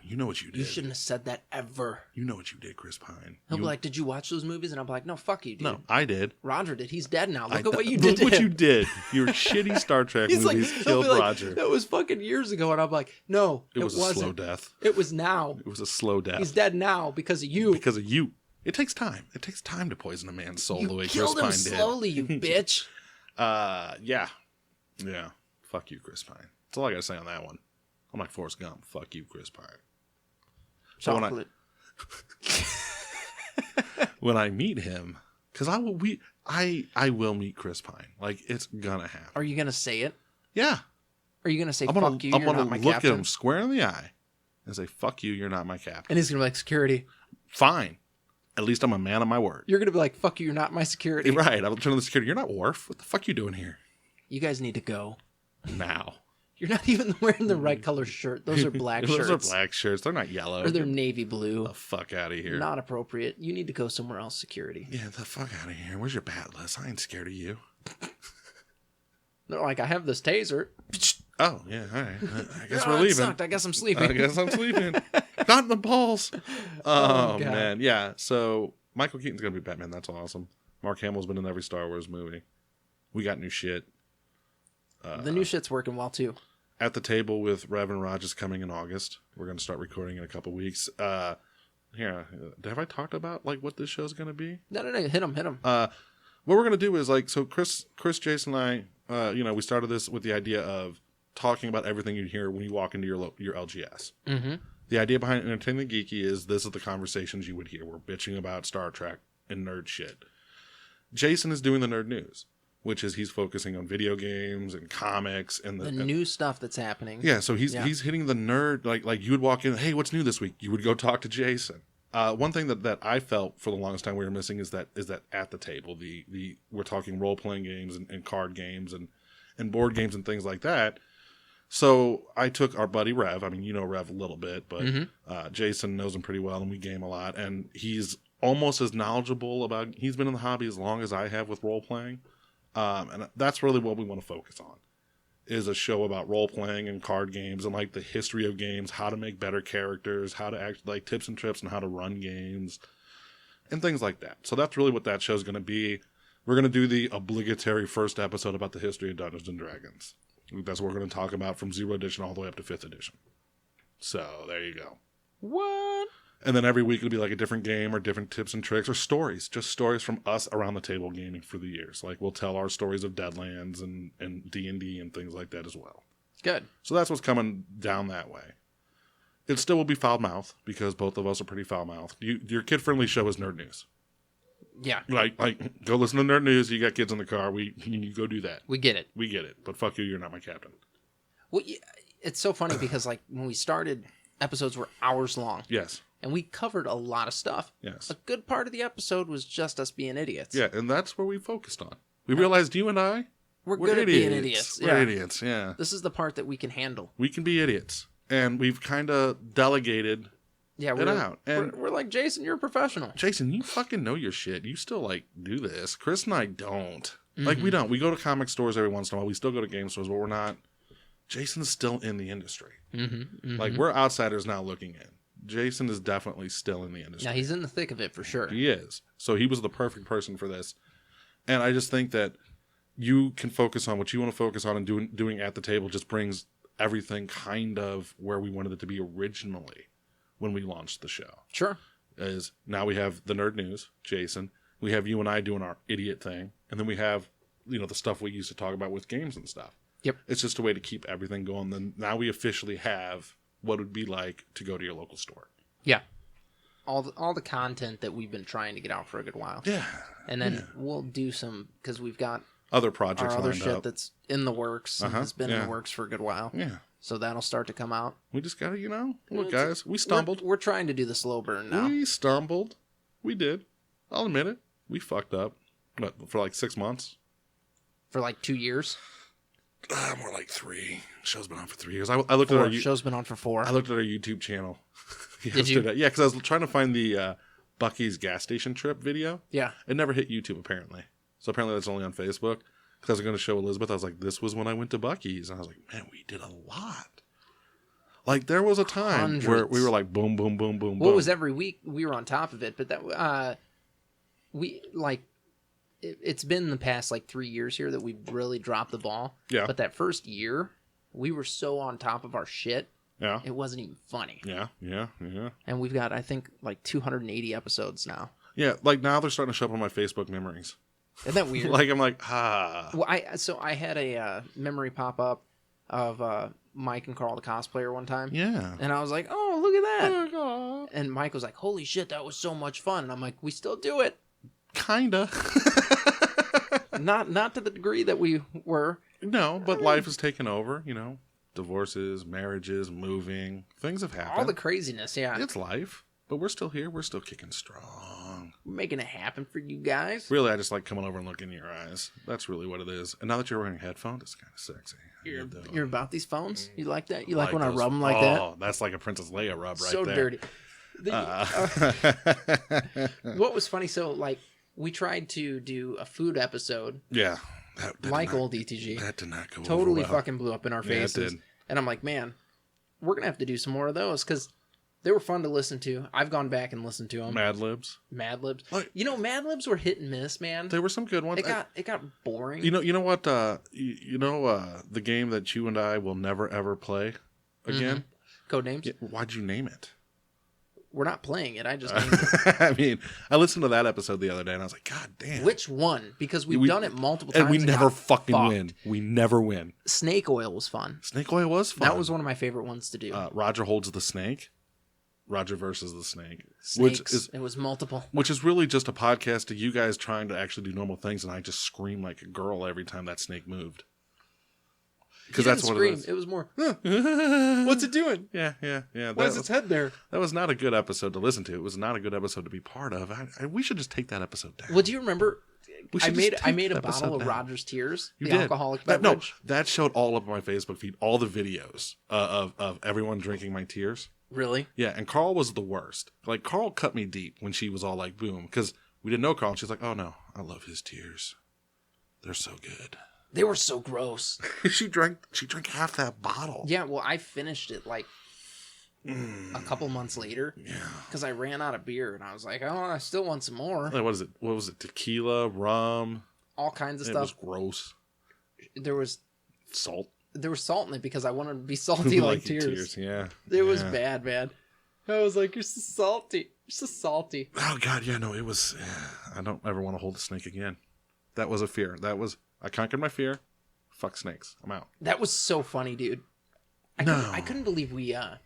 B: You know what you did.
A: You shouldn't have said that ever.
B: You know what you did, Chris Pine.
A: He'll be like, did you watch those movies? And I'll be like, no, fuck you, dude.
B: No, I did.
A: Roger did. He's dead now. Look at what you did to
B: Look what
A: him.
B: you did. Your shitty Star Trek movies killed Roger.
A: That was fucking years ago. And I'm like, no, it
B: was
A: wasn't.
B: a slow death.
A: It was now.
B: It was a slow death.
A: He's dead now because of you.
B: Because of you. It takes time. It takes time to poison a man's soul the way Chris Pine did.
A: You killed him slowly, you bitch.
B: Yeah. Yeah. Fuck you, Chris Pine. That's all I gotta say on that one. I'm like Forrest Gump. Fuck you, Chris Pine.
A: Chocolate.
B: When I meet him, because I will meet Chris Pine. Like, it's gonna happen.
A: Are you gonna say it?
B: Yeah.
A: Are you gonna say,
B: I'm
A: fuck
B: gonna,
A: you,
B: I'm
A: you're
B: gonna
A: not my
B: look
A: captain?
B: at him square in the eye and say, fuck you, you're not my captain.
A: And he's gonna be like, security.
B: Fine. At least I'm a man of my word.
A: You're gonna be like, fuck you, you're not my security.
B: Right. I'm turning to the security. You're not Worf. What the fuck you doing here?
A: You guys need to go.
B: Now.
A: You're not even wearing the right color shirt. Those are black shirts.
B: Those are black shirts. They're not yellow.
A: Or they're navy blue.
B: The fuck out of here.
A: Not appropriate. You need to go somewhere else, security.
B: Yeah, the fuck out of here. Where's your batless? I ain't scared of you.
A: They're like, I have this taser.
B: Oh, yeah, all right. I guess we're
A: it
B: leaving.
A: sucked. I guess I'm sleeping.
B: I guess I'm sleeping. Not in the balls. Oh
A: God.
B: man. Yeah, so Michael Keaton's going to be Batman. That's awesome. Mark Hamill's been in every Star Wars movie. We got new shit.
A: The new shit's working well, too.
B: At the Table with Rev and Raj is coming in August. We're going to start recording in a couple weeks. Here, have I talked about like what this show's going to be?
A: No. Hit him.
B: What we're going to do is like, so Chris, Jason, and I, we started this with the idea of talking about everything you hear when you walk into your LGS.
A: Mm-hmm.
B: The idea behind Entertaining the Geeky is this is the conversations you would hear. We're bitching about Star Trek and nerd shit. Jason is doing the nerd news, which is he's focusing on video games and comics and
A: the new stuff that's happening.
B: Yeah, so he's hitting the nerd, like you would walk in, hey, what's new this week? You would go talk to Jason. One thing that I felt for the longest time we were missing is that at the table, we're talking role playing games and card games and board games and things like that. So I took our buddy Rev. I mean, you know Rev a little bit, but Jason knows him pretty well, and we game a lot. And he's almost as knowledgeable about. He's been in the hobby as long as I have with role playing, and that's really what we want to focus on. Is a show about role playing and card games and like the history of games, how to make better characters, how to act, like tips and trips on how to run games, and things like that. So that's really what that show's going to be. We're going to do the obligatory first episode about the history of Dungeons and Dragons. That's what we're going to talk about from 0th edition all the way up to 5th edition. So there you go.
A: What?
B: And then every week it'll be like a different game or different tips and tricks or stories. Just stories from us around the table gaming for the years. Like we'll tell our stories of Deadlands and D&D and things like that as well.
A: Good.
B: So that's what's coming down that way. It still will be foul-mouthed because both of us are pretty foul-mouthed. Your kid-friendly show is Nerd News.
A: Yeah.
B: Like go listen to Nerd News. You got kids in the car. You go do that.
A: We get it.
B: We get it. But fuck you, you're not my captain.
A: Well, it's so funny because like when we started, episodes were hours long.
B: Yes.
A: And we covered a lot of stuff.
B: Yes.
A: A good part of the episode was just us being idiots.
B: Yeah, and that's where we focused on. We realized you and I,
A: we're good at being idiots.
B: We're idiots, yeah.
A: This is the part that we can handle.
B: We can be idiots. And we've kind of delegated it out. And
A: we're like, Jason, you're a professional.
B: Jason, you fucking know your shit. You still, like, do this. Chris and I don't. Mm-hmm. Like, we don't. We go to comic stores every once in a while. We still go to game stores, but we're not. Jason's still in the industry.
A: Mm-hmm. Mm-hmm.
B: Like, we're outsiders now looking in. Jason is definitely still in the industry.
A: Now, he's in the thick of it for sure.
B: He is. So he was the perfect person for this. And I just think that you can focus on what you want to focus on, and doing at the table just brings everything kind of where we wanted it to be originally when we launched the show.
A: Sure.
B: Is now we have the Nerd News, Jason. We have you and I doing our idiot thing. And then we have, the stuff we used to talk about with games and stuff.
A: Yep.
B: It's just a way to keep everything going. Then now we officially have what it would be like to go to your local store.
A: Yeah. All the content that we've been trying to get out for a good while.
B: Yeah.
A: And then we'll do some, because we've got
B: other projects
A: our other
B: lined
A: shit
B: up.
A: that's in the works and has been in the works for a good while.
B: Yeah.
A: So that'll start to come out.
B: We just got to, look, guys, we stumbled.
A: We're trying to do the slow burn now.
B: We stumbled. We did. I'll admit it. We fucked up. But for like 6 months.
A: For like 2 years.
B: More like 3. Show's been on for 3 years. I looked at our
A: show's been on for 4.
B: I looked at our YouTube channel.
A: Did you?
B: Yeah, because I was trying to find the Bucky's gas station trip video.
A: Yeah.
B: It never hit YouTube apparently. So apparently that's only on Facebook. Because I was going to show Elizabeth. I was like, this was when I went to Bucky's, and I was like, man, we did a lot. Like there was a time where we were like, boom, boom, boom, boom, boom.
A: What was every week we were on top of it, but that we like. It's been the past like 3 years here that we've really dropped the ball.
B: Yeah.
A: But that first year, we were so on top of our shit.
B: Yeah.
A: It wasn't even funny.
B: Yeah.
A: And we've got, I think, like 280 episodes now.
B: Yeah. Like now they're starting to show up on my Facebook memories.
A: Isn't that weird?
B: Like I'm like, ah.
A: Well, I had a memory pop up of Mike and Carl the cosplayer one time.
B: Yeah.
A: And I was like, oh, look at that.
B: Oh, God.
A: And Mike was like, holy shit, that was so much fun. And I'm like, we still do it.
B: Kinda.
A: Not to the degree that we were.
B: No, but life has taken over, Divorces, marriages, moving. Things have happened.
A: All the craziness, yeah.
B: It's life. But we're still here. We're still kicking strong.
A: We're making it happen for you guys.
B: Really, I just like coming over and looking in your eyes. That's really what it is. And now that you're wearing headphones, it's kind of sexy.
A: You're about these phones? You like that? You like when I rub them like that?
B: Oh, that's like a Princess Leia rub right
A: so
B: there.
A: Dirty. What was funny, so like we tried to do a food episode.
B: Yeah.
A: Like old ETG.
B: That did not go
A: totally
B: over well.
A: fucking blew up in our faces.
B: Yeah, it did.
A: And I'm like, man, we're going to have to do some more of those because they were fun to listen to. I've gone back and listened to them.
B: Mad Libs.
A: Mad Libs.
B: Like,
A: Mad Libs were hit and miss, man.
B: There were some good ones.
A: It got boring.
B: You know what? The game that you and I will never ever play again.
A: Mm-hmm. Codenames.
B: Yeah, why'd you name it?
A: We're not playing it. I just named it.
B: I mean, I listened to that episode the other day and I was like, God damn.
A: Which one? Because we've done it multiple times.
B: And we never fucking win. We never win.
A: Snake Oil was fun.
B: Snake Oil was fun.
A: That was one of my favorite ones to do.
B: Roger holds the snake. Roger versus the snake.
A: Snakes. It was multiple.
B: Which is really just a podcast of you guys trying to actually do normal things, and I just scream like a girl every time that snake moved. Because that's what it is.
A: It was more, what's it doing?
B: Yeah.
A: Why is its head there?
B: That was not a good episode to listen to. It was not a good episode to be part of. We should just take that episode down.
A: Well, do you remember? I made a bottle of Roger's Tears, the alcoholic beverage.
B: No, that showed all up on my Facebook feed, all the videos of everyone drinking my tears.
A: Really?
B: Yeah, and Carl was the worst. Like, Carl cut me deep when she was all like, boom. Because we didn't know Carl, and she's like, oh no, I love his tears. They're so good.
A: They were so gross.
B: She drank half that bottle.
A: Yeah, well, I finished it like a couple months later.
B: Yeah.
A: Because I ran out of beer, and I was like, oh, I still want some more.
B: Like, what is it? What was it? Tequila, rum.
A: All kinds of stuff.
B: It was gross.
A: There was
B: salt.
A: There was salt in it because I wanted to be salty like tears.
B: Yeah.
A: It was bad, man. I was like, you're so salty. You're so salty.
B: Oh, God, yeah, no, it was... I don't ever want to hold a snake again. That was a fear. I conquered my fear. Fuck snakes. I'm out.
A: That was so funny, dude. I couldn't believe we had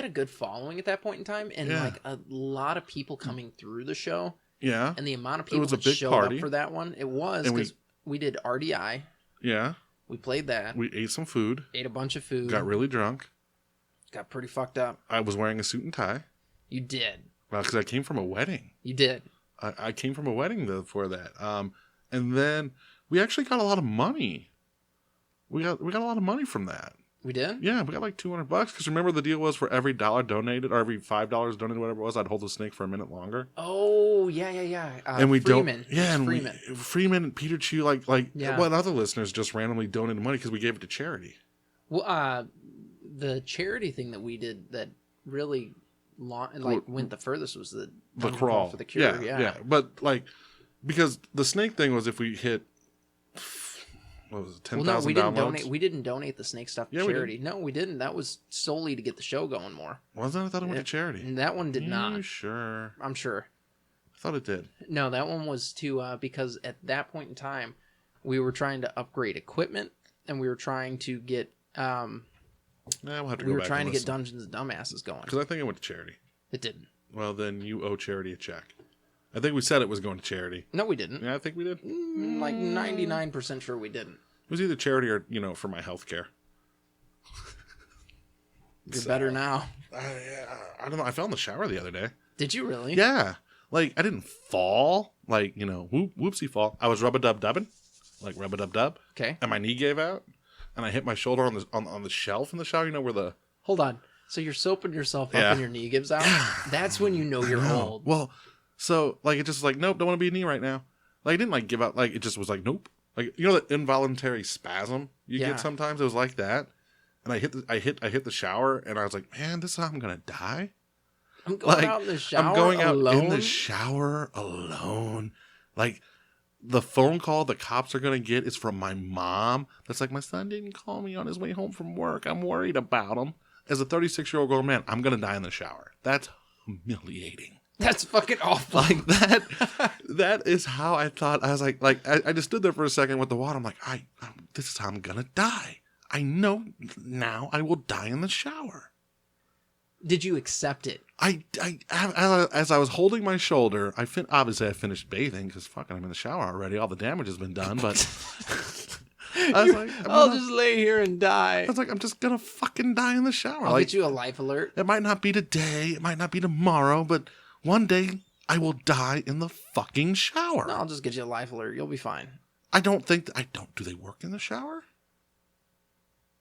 A: a good following at that point in time, and like a lot of people coming through the show.
B: Yeah.
A: And the amount of people that showed up for that one, it was because we did RDI.
B: Yeah.
A: We played that.
B: We ate some food.
A: Ate a bunch of food.
B: Got really drunk.
A: Got pretty fucked up.
B: I was wearing a suit and tie.
A: You did.
B: Well, because I came from a wedding.
A: You did.
B: I came from a wedding before that. And then we actually got a lot of money. We got a lot of money from that.
A: We did?
B: Yeah, we got like $200 because remember the deal was for every $1 donated or every $5 donated, whatever it was, I'd hold the snake for a minute longer.
A: Oh, yeah.
B: And we
A: Freeman.
B: Freeman and Peter Chew, like what other listeners just randomly donated money because we gave it to charity.
A: Well, the charity thing that we did that really long, like went the furthest was the
B: crawl
A: for the cure.
B: Yeah. But like, because the snake thing was if we hit, what was it, 10,000 downloads?
A: We didn't donate the snake stuff to charity. No, we didn't. That was solely to get the show going more.
B: Wasn't it? I thought it went to charity.
A: And that one did not.
B: You sure?
A: I'm sure.
B: I thought it did.
A: No, that one was to because at that point in time, we were trying to upgrade equipment, and we were trying to get
B: we'll have to
A: we
B: go
A: were
B: back
A: trying
B: and
A: to get
B: listen.
A: Dungeons and Dumbasses going.
B: Because I think it went to charity.
A: It didn't.
B: Well, then you owe charity a check. I think we said it was going to charity.
A: No, we didn't.
B: Yeah, I think we did.
A: Like 99% sure we didn't.
B: It was either charity or, for my health care.
A: You're better now.
B: I don't know. I fell in the shower the other day.
A: Did you really?
B: Yeah. Like, I didn't fall. Like, whoopsie fall. I was rub-a-dub-dubbing. Like, rub-a-dub-dub.
A: Okay.
B: And my knee gave out. And I hit my shoulder on the shelf in the shower. Where the...
A: Hold on. So you're soaping yourself up and your knee gives out? That's when you know you're old.
B: Well, so, like, it just was like, nope, don't want to be a knee right now. Like, it didn't, like, give out. Like, it just was like, nope. Like, that involuntary spasm you get sometimes? It was like that. And I hit the shower, and I was like, man, this is how I'm going to die?
A: I'm going out in the shower alone?
B: I'm going out in the shower alone. Like, the phone call the cops are going to get is from my mom. That's like, my son didn't call me on his way home from work. I'm worried about him. As a 36-year-old grown man, I'm going to die in the shower. That's humiliating.
A: That's fucking awful.
B: Like, that is how I thought. I was like I just stood there for a second with the water. I'm like, this is how I'm going to die. I know now I will die in the shower.
A: Did you accept it?
B: As I was holding my shoulder, obviously I finished bathing because fucking I'm in the shower already. All the damage has been done, but I was like,
A: I'll just lay here and die.
B: I was like, I'm just gonna fucking die in the shower.
A: I'll get you a life alert.
B: It might not be today, it might not be tomorrow, but one day I will die in the fucking shower.
A: No, I'll just get you a life alert. You'll be fine.
B: Do they work in the shower?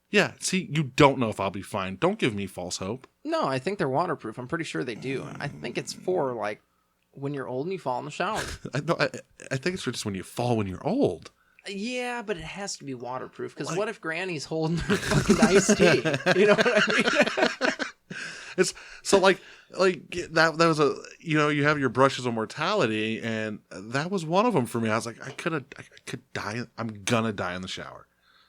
B: Yeah, see, you don't know if I'll be fine. Don't give me false hope.
A: No, I think they're waterproof. I'm pretty sure they do. I think it's for, like, when you're old and you fall in the shower.
B: I think it's for just when you fall when you're old.
A: Yeah, but it has to be waterproof. Because what if Granny's holding her fucking iced tea? You know what I mean?
B: It's so like that was you have your brushes of mortality, and that was one of them for me. I was like, I could die. I'm gonna die in the shower.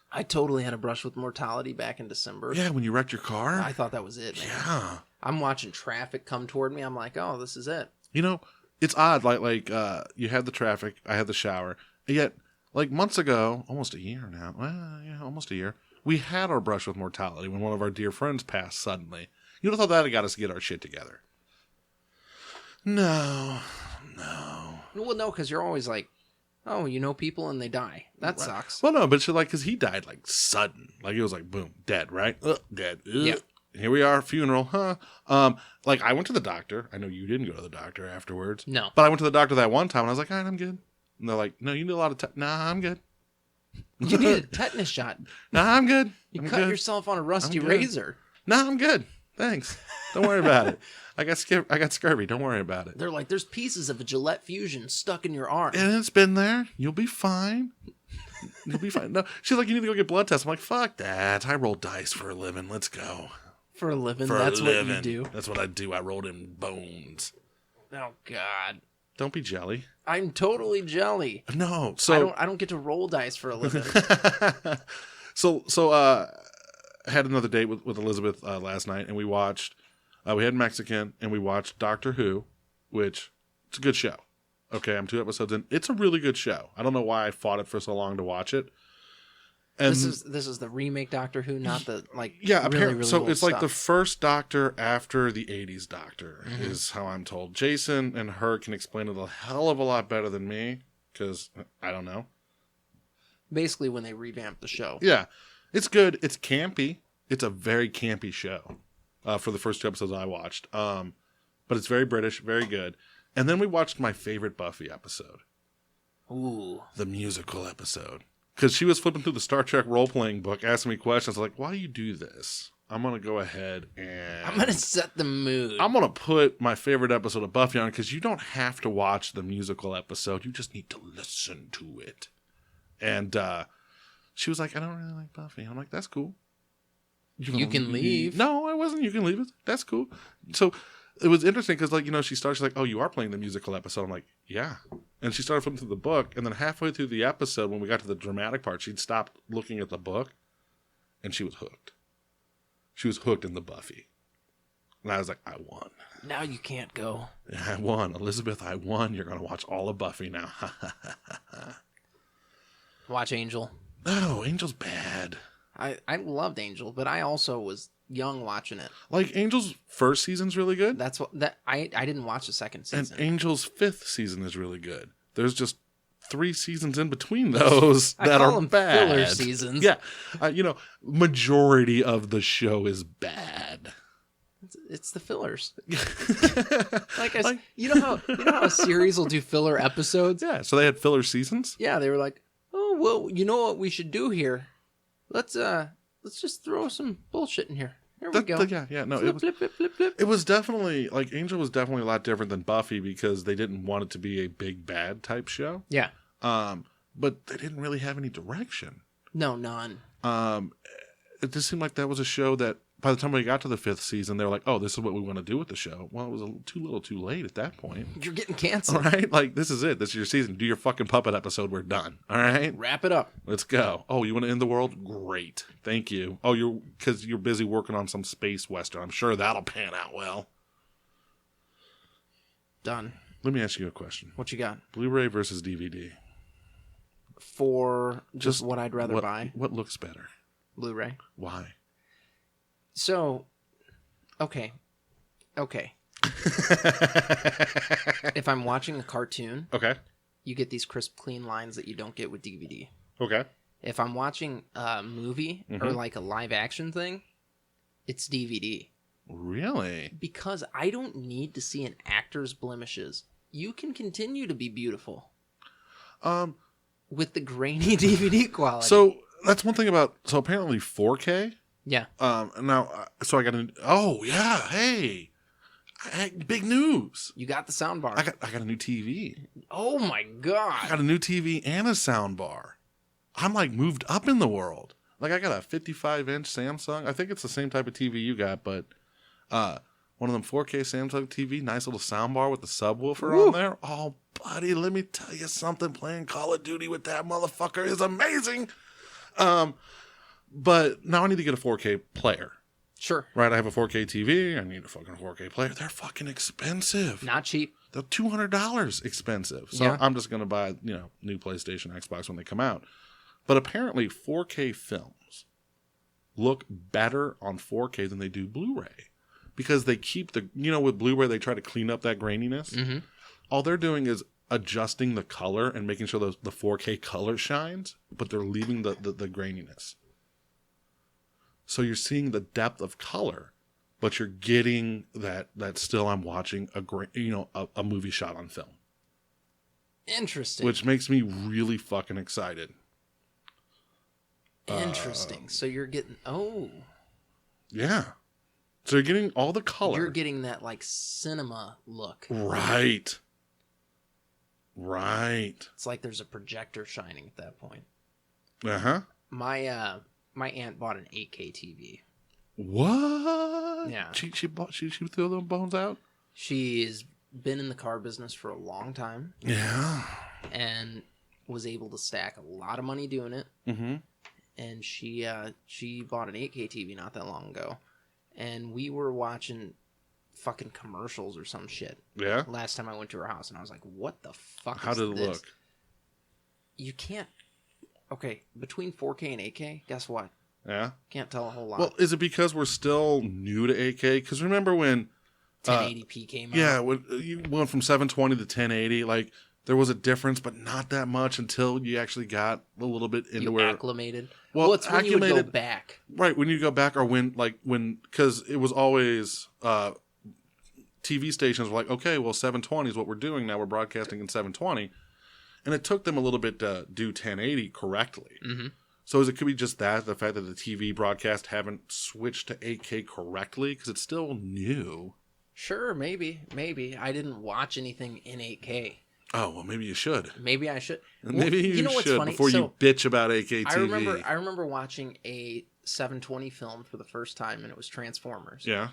A: I totally had a brush with mortality back in December.
B: Yeah, when you wrecked your car.
A: I thought that was it, man.
B: Yeah.
A: I'm watching traffic come toward me. I'm like, oh, this is it.
B: It's odd. Like you had the traffic, I had the shower. And yet, like months ago, almost a year now. Well, yeah, almost a year. We had our brush with mortality when one of our dear friends passed suddenly. You'd have thought that had got us to get our shit together. No.
A: Well, no, because you're always like, oh, you know people and they die. That sucks.
B: Well, no, but because he died like sudden. Like it was like, boom, dead, right? Dead.
A: Yeah.
B: Here we are, funeral, huh? Like I went to the doctor. I know you didn't go to the doctor afterwards.
A: No.
B: But I went to the doctor that one time and I was like, all right, I'm good. And they're like, no, you need a lot of Nah, I'm good.
A: You need a tetanus shot.
B: Nah, I'm good.
A: You cut yourself on a rusty razor.
B: Nah, I'm good. Thanks. Don't worry about it. I got scurvy. Don't worry about it.
A: They're like, there's pieces of a Gillette Fusion stuck in your arm.
B: And it's been there. You'll be fine. You'll be fine. No, she's like, you need to go get blood tests. I'm like, fuck that. I roll dice for a living. Let's go.
A: For a living? That's what you do?
B: That's what I do. I rolled in bones.
A: Oh, God.
B: Don't be jelly.
A: I'm totally jelly.
B: No. So
A: I don't get to roll dice for a living.
B: So I had another date with Elizabeth last night, and we watched, we had Mexican, and we watched Doctor Who, which it's a good show. Okay, I'm 2 episodes in. It's a really good show. I don't know why I fought it for so long to watch it. And
A: this is the remake Doctor Who, not the
B: apparently. So
A: old
B: it's
A: stuff.
B: like the first Doctor after the '80s Doctor is how I'm told. Jason and her can explain it a hell of a lot better than me because I don't know.
A: Basically, when they revamped the show,
B: yeah, it's good. It's campy. It's a very campy show for the first 2 episodes I watched. But it's very British, very good. And then we watched my favorite Buffy episode.
A: Ooh,
B: the musical episode. Because she was flipping through the Star Trek role-playing book, asking me questions like, why do you do this? I'm going to go ahead and...
A: I'm going to set the mood.
B: I'm going to put my favorite episode of Buffy on because you don't have to watch the musical episode. You just need to listen to it. And she was like, I don't really like Buffy. I'm like, that's cool.
A: You can leave.
B: No, I wasn't. You can leave it. That's cool. So it was interesting because, like, you know, she starts like, oh, you are playing the musical episode. I'm like, yeah. And she started flipping through the book. And then halfway through the episode, when we got to the dramatic part, she'd stopped looking at the book and she was hooked. She was hooked in the Buffy. And I was like, I won.
A: Now you can't go.
B: I won. Elizabeth, I won. You're going to watch all of Buffy now.
A: Watch Angel.
B: No, Angel's bad.
A: I loved Angel, but I also was young watching it.
B: Like, Angel's first season's really good.
A: That's what I didn't watch the second season.
B: And Angel's fifth season is really good. There's just 3 seasons in between those that are bad.
A: Filler seasons.
B: Yeah. You know, majority of the show is bad.
A: It's the fillers. You know how a series will do filler episodes?
B: Yeah, so they had filler seasons?
A: Yeah, they were like, oh, well, you know what we should do here? Let's just throw some bullshit in here. Here we go.
B: It was definitely, like, Angel was definitely a lot different than Buffy because they didn't want it to be a big bad type show.
A: Yeah.
B: But they didn't really have any direction.
A: No, none.
B: It just seemed like that was a show that by the time we got to the 5th season, they were like, oh, this is what we want to do with the show. Well, it was too little too late at that point.
A: You're getting canceled.
B: All right? Like, this is it. This is your season. Do your fucking puppet episode. We're done. All right?
A: Wrap it up.
B: Let's go. Oh, you want to end the world? Great. Thank you. Oh, because you're busy working on some space western. I'm sure that'll pan out well.
A: Done.
B: Let me ask you a question.
A: What you got?
B: Blu-ray versus DVD.
A: For just what I'd rather buy?
B: What looks better?
A: Blu-ray.
B: Why?
A: So, okay. If I'm watching a cartoon,
B: okay,
A: you get these crisp, clean lines that you don't get with DVD.
B: Okay.
A: If I'm watching a movie or like a live action thing, it's DVD.
B: Really?
A: Because I don't need to see an actor's blemishes. You can continue to be beautiful. With the grainy DVD quality.
B: So that's one thing about. So apparently 4K.
A: Yeah.
B: Now, so I got a. Oh yeah. Hey, big news.
A: You got the sound bar.
B: I got a new TV.
A: Oh my god.
B: I got a new TV and a sound bar. I'm like moved up in the world. Like I got a 55-inch Samsung. I think it's the same type of TV you got, but one of them 4K Samsung TV, nice little sound bar with the subwoofer on there. Oh, buddy, let me tell you something. Playing Call of Duty with that motherfucker is amazing. But now I need to get a 4K player.
A: Sure.
B: Right, I have a 4K TV. I need a fucking 4K player. They're fucking expensive.
A: Not cheap.
B: They're $200 expensive. So I'm just going to buy, new PlayStation, Xbox when they come out. But apparently 4K films look better on 4K than they do Blu-ray. Because they keep with Blu-ray, they try to clean up that graininess. Mm-hmm. All they're doing is adjusting the color and making sure the 4K color shines, but they're leaving the graininess. So you're seeing the depth of color, but you're getting that still I'm watching a movie shot on film.
A: Interesting.
B: Which makes me really fucking excited.
A: Interesting. So you're getting
B: yeah. So you're getting all the color.
A: You're getting that like cinema look.
B: Right.
A: It's like there's a projector shining at that point.
B: Uh-huh.
A: My aunt bought an 8K TV.
B: What?
A: Yeah.
B: She threw them bones out?
A: She's been in the car business for a long time.
B: Yeah.
A: And was able to stack a lot of money doing it.
B: Mm-hmm.
A: And she bought an 8K TV not that long ago. And we were watching fucking commercials or some shit.
B: Yeah?
A: Last time I went to her house, and I was like, what the fuck
B: How did it look?
A: You can't... Okay, between 4K and 8K, guess what?
B: Yeah?
A: Can't tell a whole lot.
B: Well, is it because we're still new to 8K? Because remember when...
A: 1080p came out?
B: Yeah, when you went from 720 to 1080, like, there was a difference, but not that much until you actually got a little bit into where...
A: acclimated? Well, it's when you would go back.
B: Right, when you go back, or because it was always... TV stations were like, okay, well, 720 is what we're doing now. We're broadcasting in 720. And it took them a little bit to do 1080 correctly. Mm-hmm. So it could be just the fact that the TV broadcast haven't switched to 8K correctly, because it's still new.
A: Sure, maybe. I didn't watch anything in 8K.
B: Oh, well, maybe you should.
A: Maybe I should.
B: Maybe you should before you bitch about 8K TV.
A: I remember watching a 720 film for the first time, and it was Transformers.
B: Yeah.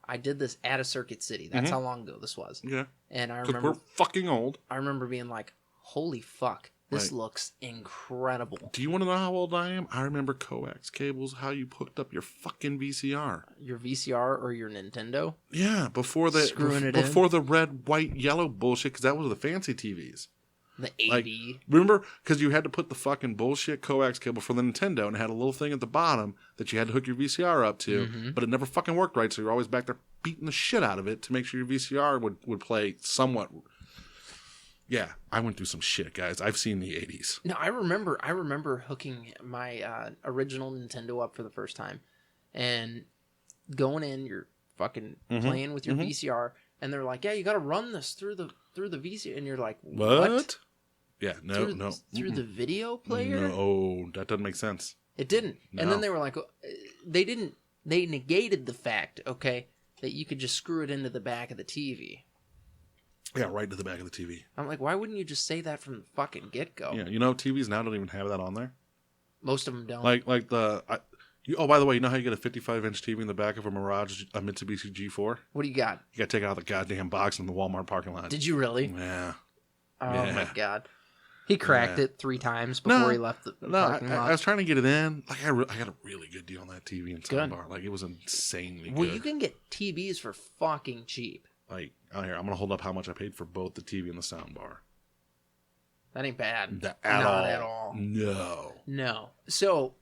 A: I did this at a Circuit City. That's how long ago this was.
B: Yeah.
A: And I
B: Because
A: remember
B: we're fucking old.
A: I remember being like, holy fuck, this looks incredible.
B: Do you want to know how old I am? I remember coax cables, how you hooked up your fucking VCR.
A: Your VCR or your Nintendo?
B: Yeah, before the red, white, yellow bullshit, because that was the fancy TVs.
A: The 80.
B: Remember? Because you had to put the fucking bullshit coax cable for the Nintendo, and it had a little thing at the bottom that you had to hook your VCR up to, but it never fucking worked right, so you're always back there beating the shit out of it to make sure your VCR would play somewhat. Yeah, I went through some shit, guys. I've seen the 80s.
A: No, I remember hooking my original Nintendo up for the first time, and going in, you're fucking playing with your VCR, and they're like, "Yeah, you got to run this through the VCR," and you're like, "What?"
B: Yeah, no.
A: Through the video player?
B: No, that doesn't make sense.
A: It didn't.
B: No.
A: And then they were like, they negated the fact, okay, that you could just screw it into the back of the TV.
B: Yeah, right to the back of the TV.
A: I'm like, why wouldn't you just say that from the fucking get-go?
B: Yeah, TVs now don't even have that on there.
A: Most of them don't.
B: By the way, you know how you get a 55-inch TV in the back of a Mitsubishi G4?
A: What do you got?
B: You got to take it out of the goddamn box in the Walmart parking lot.
A: Did you really?
B: Yeah.
A: Oh,
B: yeah.
A: my God. He cracked it 3 times before he left the parking lot.
B: I was trying to get it in. Like I got a really good deal on that TV and soundbar. Like it was insanely good.
A: Well, you can get TVs for fucking cheap.
B: Like out here, I'm gonna hold up how much I paid for both the TV and the soundbar.
A: That ain't bad.
B: Not
A: at all.
B: No.
A: So,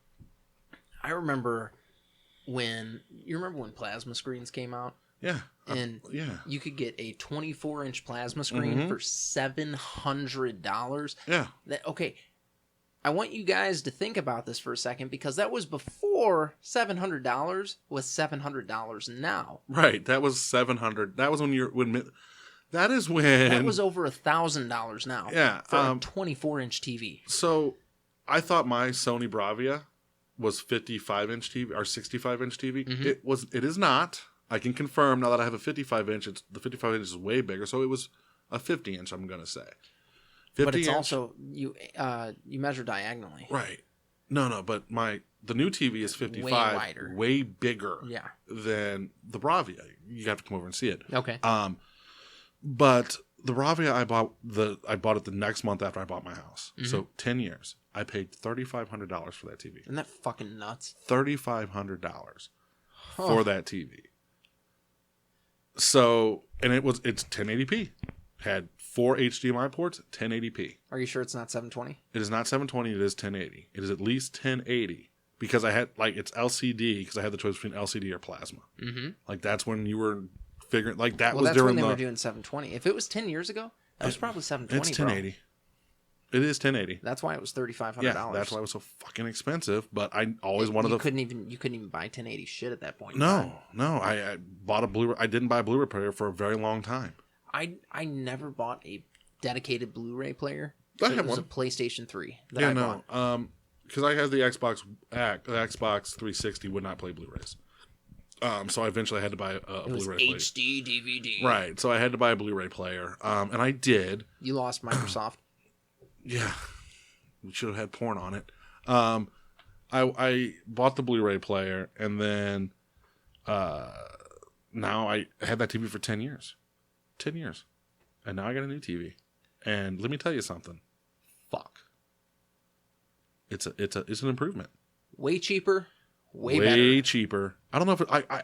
A: I remember when plasma screens came out.
B: Yeah.
A: And you could get a 24-inch plasma screen for $700.
B: Yeah.
A: Okay, I want you guys to think about this for a second, because that was before $700 was $700 now.
B: Right. That was $700. That was that was
A: over $1,000 now.
B: Yeah.
A: For a 24-inch TV.
B: So, I thought my Sony Bravia was 55-inch TV or 65-inch TV. It is not. I can confirm now that I have a 55-inch. The 55-inch is way bigger, so it was a 50-inch. I'm gonna say,
A: 50 but it's also you measure diagonally,
B: right? No, but the new TV is 55,
A: way wider,
B: way bigger,
A: yeah,
B: than the Bravia. You have to come over and see it.
A: Okay.
B: But the Bravia I bought it the next month after I bought my house. So 10 years. I paid $3,500 for that TV.
A: Isn't that fucking nuts?
B: $3,500 for that TV. So, and it's 1080p. Had 4 HDMI ports, 1080p.
A: Are you sure it's not 720?
B: It is not 720, it is 1080. It is at least 1080 because I had, it's LCD because I had the choice between LCD or plasma. Like, that's when you were figuring, was
A: that's
B: during
A: when they were doing 720. If it was 10 years ago, that was probably 720,
B: It's 1080. Bro. It is 1080.
A: That's why it was $3,500.
B: Yeah, that's why it was so fucking expensive. But I always wanted
A: you couldn't even buy 1080 shit at that point.
B: No. I bought a Blu-ray. I didn't buy a Blu-ray player for a very long time.
A: I never bought a dedicated Blu-ray player.
B: I have
A: it was
B: one.
A: a PlayStation 3 that
B: I
A: bought.
B: Because I had the Xbox 360 would not play Blu-rays. So I eventually had to buy a Blu-ray player.
A: HD DVD.
B: Right. So I had to buy a Blu-ray player. And I did.
A: You lost Microsoft.
B: Yeah. We should have had porn on it. I bought the Blu-ray player, and then now I had that TV for 10 years. 10 years. And now I got a new TV. And let me tell you something. Fuck. It's an improvement.
A: Way cheaper. Way
B: better.
A: cheaper.
B: I don't know if I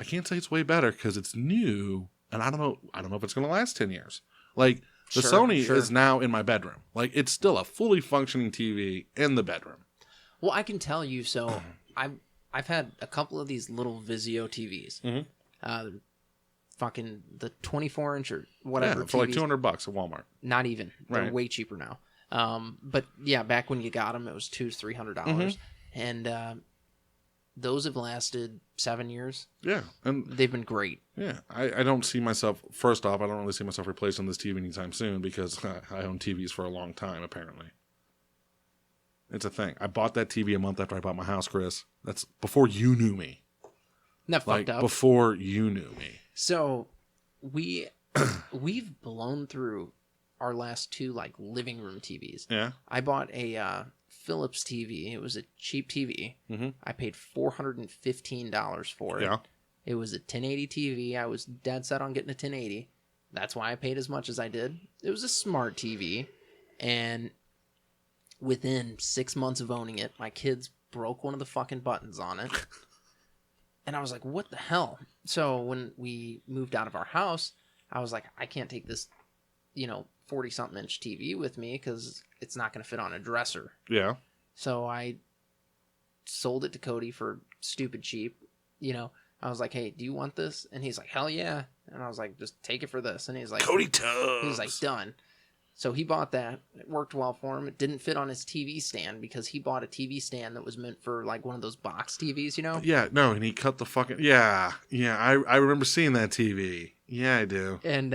B: can't say it's way better because it's new, and I don't know if it's going to last 10 years. Like, the Sony is now in my bedroom. Like, it's still a fully functioning TV in the bedroom.
A: Well, I can tell you. So, I've had a couple of these little Vizio TVs. Fucking the 24-inch or whatever.
B: Yeah, for
A: TVs.
B: like $200 at Walmart.
A: Not even. They're
B: right.
A: way cheaper now. But yeah, back when you got them, it was $200-$300, and those have lasted 7 years.
B: Yeah, and
A: they've been great.
B: Yeah, I don't see myself. First off, I don't really see myself replacing this TV anytime soon because I own TVs for a long time. Apparently, it's a thing. I bought that TV a month after I bought my house, Chris. That's before you knew me.
A: That fucked up.
B: Before you knew me.
A: So we've blown through our last 2 living room TVs.
B: Yeah.
A: I bought a Philips TV. It was a cheap TV.
B: Mm-hmm.
A: I paid $415 for it.
B: Yeah.
A: It was a 1080 TV. I was dead set on getting a 1080. That's why I paid as much as I did. It was a smart TV. And within 6 months of owning it, my kids broke one of the fucking buttons on it. And I was like, what the hell? So when we moved out of our house, I was like, I can't take this, 40-something inch TV with me because it's not going to fit on a dresser.
B: Yeah.
A: So I sold it to Cody for stupid cheap. I was like, hey, do you want this? And he's like, hell yeah. And I was like, just take it for this. And he's like,
B: Cody Tubbs.
A: He was like, done. So he bought that. It worked well for him. It didn't fit on his TV stand because he bought a TV stand that was meant for like one of those box TVs,
B: Yeah, no, and he cut the fucking... Yeah, I remember seeing that TV. Yeah, I do.
A: And,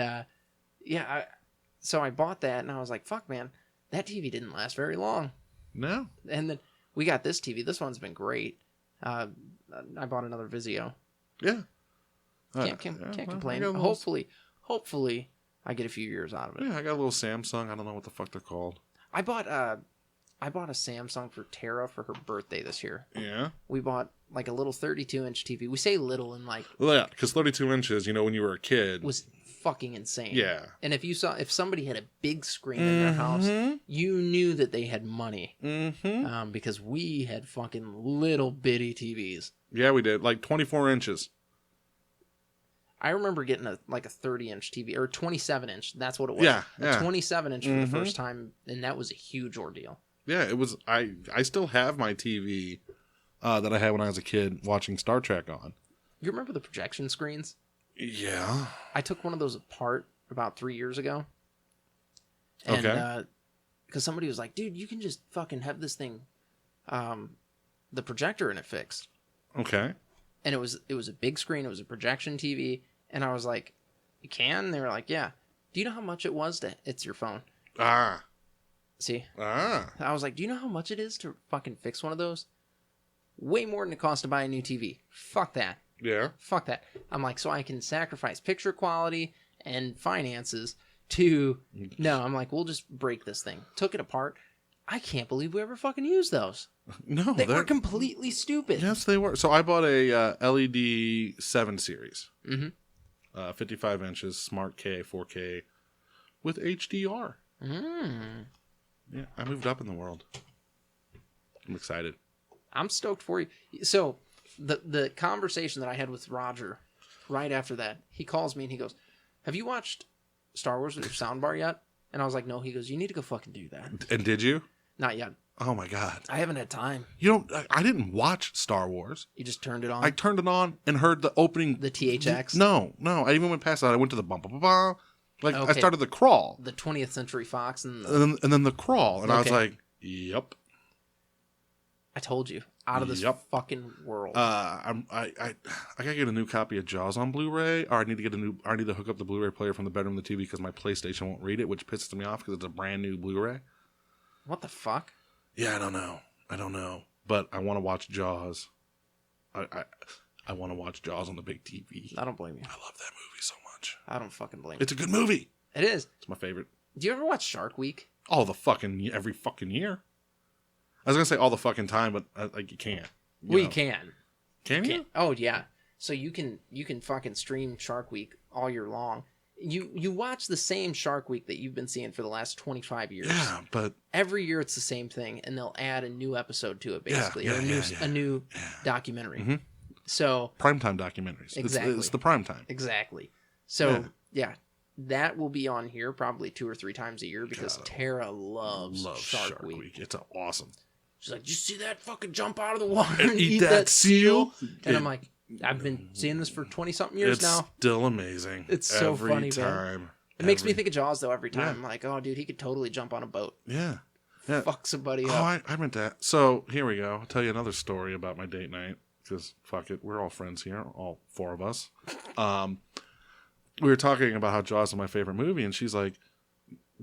A: so I bought that, and I was like, fuck, man, that TV didn't last very long.
B: No.
A: And then we got this TV. This one's been great. I bought another Vizio.
B: Yeah.
A: Can't complain. Hopefully, I get a few years out of it.
B: Yeah, I got a little Samsung. I don't know what the fuck they're called.
A: I bought a Samsung for Tara for her birthday this year.
B: Yeah.
A: We bought like a little 32-inch TV. We say little in like...
B: Well, yeah, because 32 inches, when you were a kid...
A: was fucking insane.
B: Yeah.
A: And if somebody had a big screen in their house, you knew that they had money.
B: Mm-hmm.
A: Because we had fucking little bitty TVs.
B: Yeah, we did. Like 24 inches.
A: I remember getting a 30-inch TV, or 27-inch. That's what it was.
B: Yeah.
A: A 27-inch for the first time, and that was a huge ordeal.
B: Yeah, it was. I still have my TV that I had when I was a kid watching Star Trek on.
A: You remember the projection screens?
B: Yeah.
A: I took one of those apart about 3 years ago. And,
B: okay.
A: Because somebody was like, dude, you can just fucking have this thing, the projector in it fixed.
B: Okay.
A: And it was a big screen. It was a projection TV. And I was like, you can? And they were like, yeah. Do you know how much it was it's your phone?
B: Ah.
A: See?
B: Ah.
A: I was like, do you know how much it is to fucking fix one of those? Way more than it costs to buy a new TV. Fuck that.
B: Yeah.
A: Fuck that. I'm like, so I can sacrifice picture quality and finances to... No, I'm like, we'll just break this thing. Took it apart. I can't believe we ever fucking used those.
B: No.
A: They were completely stupid.
B: Yes, they were. So I bought a LED 7 series.
A: Mm-hmm.
B: 55 inches, Smart K, 4K, with HDR.
A: Mm.
B: Yeah, I moved up in the world. I'm excited.
A: I'm stoked for you. So, the conversation that I had with Roger right after that, he calls me and he goes, have you watched Star Wars with your soundbar yet? And I was like, no. He goes, you need to go fucking do that.
B: And did you?
A: Not yet.
B: Oh my God.
A: I haven't had time.
B: I didn't watch Star Wars.
A: You just turned it on?
B: I turned it on and heard the opening.
A: The THX?
B: No. I even went past that. I went to the bum, bum, bum, bum. Like,
A: okay.
B: I started the crawl.
A: The 20th Century Fox. And
B: then the crawl. And I was like, yep.
A: I told you. Out of this fucking world.
B: I gotta get a new copy of Jaws on Blu-ray, or I need to hook up the Blu-ray player from the bedroom of the TV because my PlayStation won't read it, which pisses me off because it's a brand new Blu-ray.
A: What the fuck?
B: Yeah, I don't know. But I want to watch Jaws. I want to watch Jaws on the big TV.
A: I don't blame you.
B: I love that movie so much.
A: I don't fucking blame you.
B: It's a good movie.
A: It is.
B: It's my favorite.
A: Do you ever watch Shark Week?
B: Every fucking year. I was gonna say all the fucking time, but you can't.
A: You can.
B: Can you?
A: Oh yeah. So you can fucking stream Shark Week all year long. You watch the same Shark Week that you've been seeing for the last 25 years.
B: Yeah, but
A: every year it's the same thing, and they'll add a new episode to it, basically, or a new documentary.
B: Mm-hmm.
A: So
B: primetime documentaries. Exactly. It's the primetime.
A: Exactly. So yeah, that will be on here probably 2 or 3 times a year because Tara loves Shark Week.
B: It's awesome.
A: She's like, did you see that fucking jump out of the water and
B: eat that seal?
A: And I'm like, I've been seeing this for 20-something years now.
B: It's still amazing.
A: It's so funny,
B: time.
A: Man. It makes me think of Jaws, though, every time. I'm like, oh, dude, he could totally jump on a boat.
B: Yeah.
A: Fuck somebody up.
B: Oh, I meant that. So, here we go. I'll tell you another story about my date night. Because, fuck it, we're all friends here. All 4 of us. We were talking about how Jaws is my favorite movie, and she's like,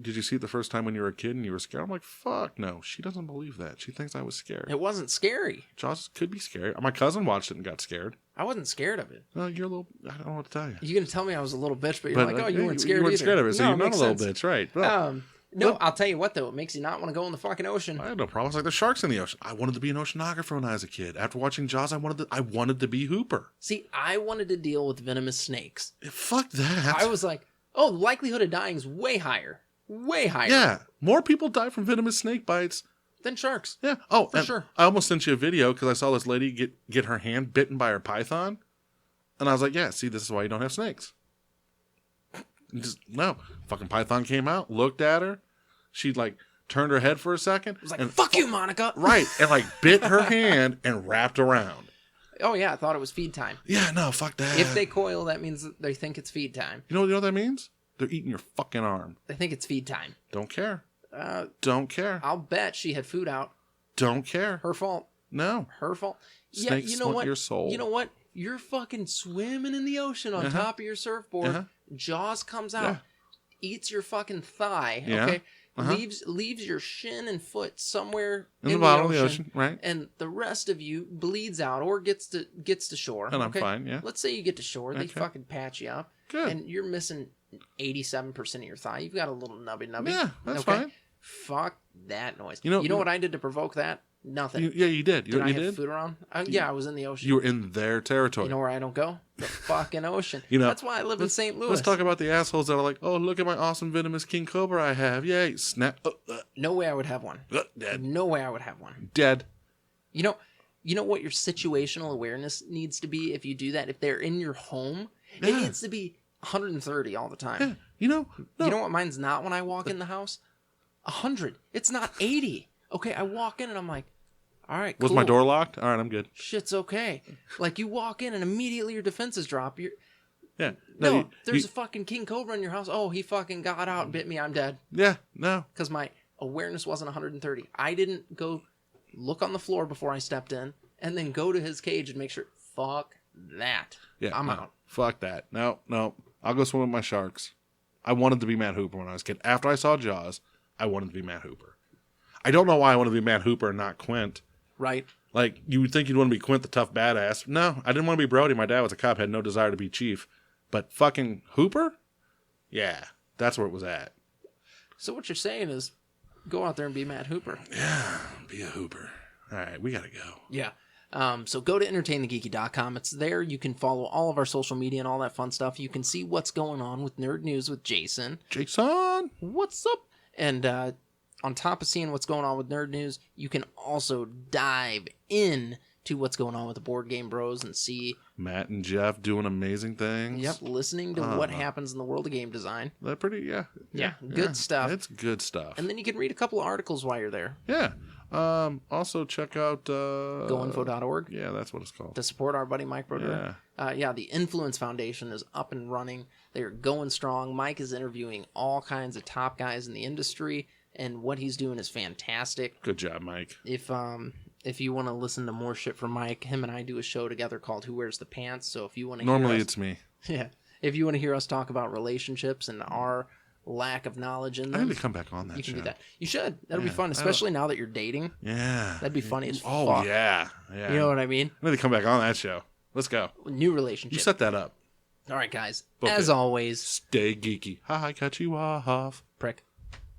B: did you see it the first time when you were a kid and you were scared? I'm like, fuck no. She doesn't believe that. She thinks I was scared.
A: It wasn't scary.
B: Jaws could be scary. My cousin watched it and got scared.
A: I wasn't scared of it.
B: You're a little... I don't know what to tell you.
A: You're going to tell me I was a little bitch, but you're like, oh, you weren't scared
B: You weren't
A: either.
B: scared of it, so
A: no,
B: you're not a little
A: sense.
B: bitch, right? But,
A: No,
B: Well,
A: I'll tell you what, though. It makes you not want to go in the fucking ocean.
B: I had no problems. Like the sharks in the ocean. I wanted to be an oceanographer when I was a kid. After watching Jaws, I wanted to be Hooper.
A: See, I wanted to deal with venomous snakes.
B: Fuck that.
A: I was like, oh, the likelihood of dying is way higher. Way higher.
B: Yeah, more people die from venomous snake bites
A: than sharks.
B: Yeah. Oh,
A: for sure.
B: I almost sent you a video because I saw this lady get her hand bitten by her python, and I was like, "Yeah, see, this is why you don't have snakes." Just no, fucking python came out, looked at her, she like turned her head for a second,
A: was like, and "Fuck you, Monica!"
B: Right, and like bit her hand and wrapped around.
A: Oh yeah, I thought it was feed time.
B: Yeah, no, fuck that.
A: If they coil, that means they think it's feed time.
B: You know what that means? They're eating your fucking arm.
A: They think it's feed time.
B: Don't care. Don't care.
A: I'll bet she had food out.
B: Don't care.
A: Her fault.
B: No.
A: Her fault.
B: Snakes
A: yeah, you know
B: want
A: what?
B: your soul.
A: You know what? You're fucking swimming in the ocean on top of your surfboard. Jaws comes out, eats your fucking thigh. Okay, leaves your shin and foot somewhere
B: in the bottom of the ocean, right?
A: And the rest of you bleeds out or gets to shore.
B: And I'm fine. Yeah.
A: Let's say you get to shore, they fucking patch you up.
B: Good.
A: And you're missing 87% of your thigh. You've got a little nubby.
B: Yeah, that's fine.
A: Fuck that noise.
B: You know
A: what I did to provoke that? Nothing.
B: You did.
A: Did I have food around? Yeah, I was in the ocean.
B: You were in their territory.
A: You know where I don't go? The fucking ocean. That's why I live in St. Louis.
B: Let's talk about the assholes that are like, oh, look at my awesome venomous king cobra I have. Yay. Snap.
A: No way I would have one.
B: Dead.
A: No way I would have one.
B: Dead.
A: You know what your situational awareness needs to be if you do that? If they're in your home, it needs to be 130 all the time.
B: Yeah. You know
A: what mine's not when I walk in the house? 100. It's not 80. Okay, I walk in and I'm like, all right, cool.
B: Was my door locked? All right, I'm good.
A: Shit's okay. Like, you walk in and immediately your defenses drop.
B: Yeah.
A: No, there's a fucking king cobra in your house. Oh, he fucking got out and bit me. I'm dead.
B: Yeah, no.
A: Because my awareness wasn't 130. I didn't go look on the floor before I stepped in and then go to his cage and make sure. Fuck that.
B: Yeah,
A: I'm out.
B: Fuck that. No. I'll go swim with my sharks. I wanted to be Matt Hooper when I was a kid. After I saw Jaws, I wanted to be Matt Hooper. I don't know why I wanted to be Matt Hooper and not Quint.
A: Right.
B: Like, you would think you'd want to be Quint the tough badass. No, I didn't want to be Brody. My dad was a cop, had no desire to be chief. But fucking Hooper? Yeah, that's where it was at.
A: So what you're saying is, go out there and be Matt Hooper.
B: Yeah, be a Hooper. All right, we got to go.
A: Yeah. So go to entertainthegeeky.com. It's there. You can follow all of our social media and all that fun stuff. You can see what's going on with Nerd News with Jason.
B: Jason!
A: What's up? And on top of seeing what's going on with Nerd News, you can also dive in to what's going on with the Board Game Bros and see
B: Matt and Jeff doing amazing things.
A: Yep, listening to what happens in the world of game design.
B: They're pretty,
A: yeah, good stuff.
B: It's good stuff.
A: And then you can read a couple of articles while you're there.
B: Yeah. Also check out
A: goinfo.org.
B: Yeah, that's what it's called.
A: To support our buddy Mike Broder. Yeah, the Influence Foundation is up and running. They're going strong. Mike is interviewing all kinds of top guys in the industry, and what he's doing is fantastic.
B: Good job, Mike.
A: If you want to listen to more shit from Mike, him and I do a show together called Who Wears the Pants. So if you want to
B: Normally it's me.
A: Yeah. If you want to hear us talk about relationships and our lack of knowledge in them,
B: I need to come back on that
A: you can
B: show.
A: do that. You should. That'll be fun, especially now that you're dating.
B: Yeah.
A: That'd be funny as fuck.
B: Oh, yeah.
A: You know what I mean?
B: I need to come back on that show. Let's go.
A: New relationship.
B: You set that up.
A: All right, guys.
B: Okay.
A: As always,
B: stay geeky. Hi, cut you off.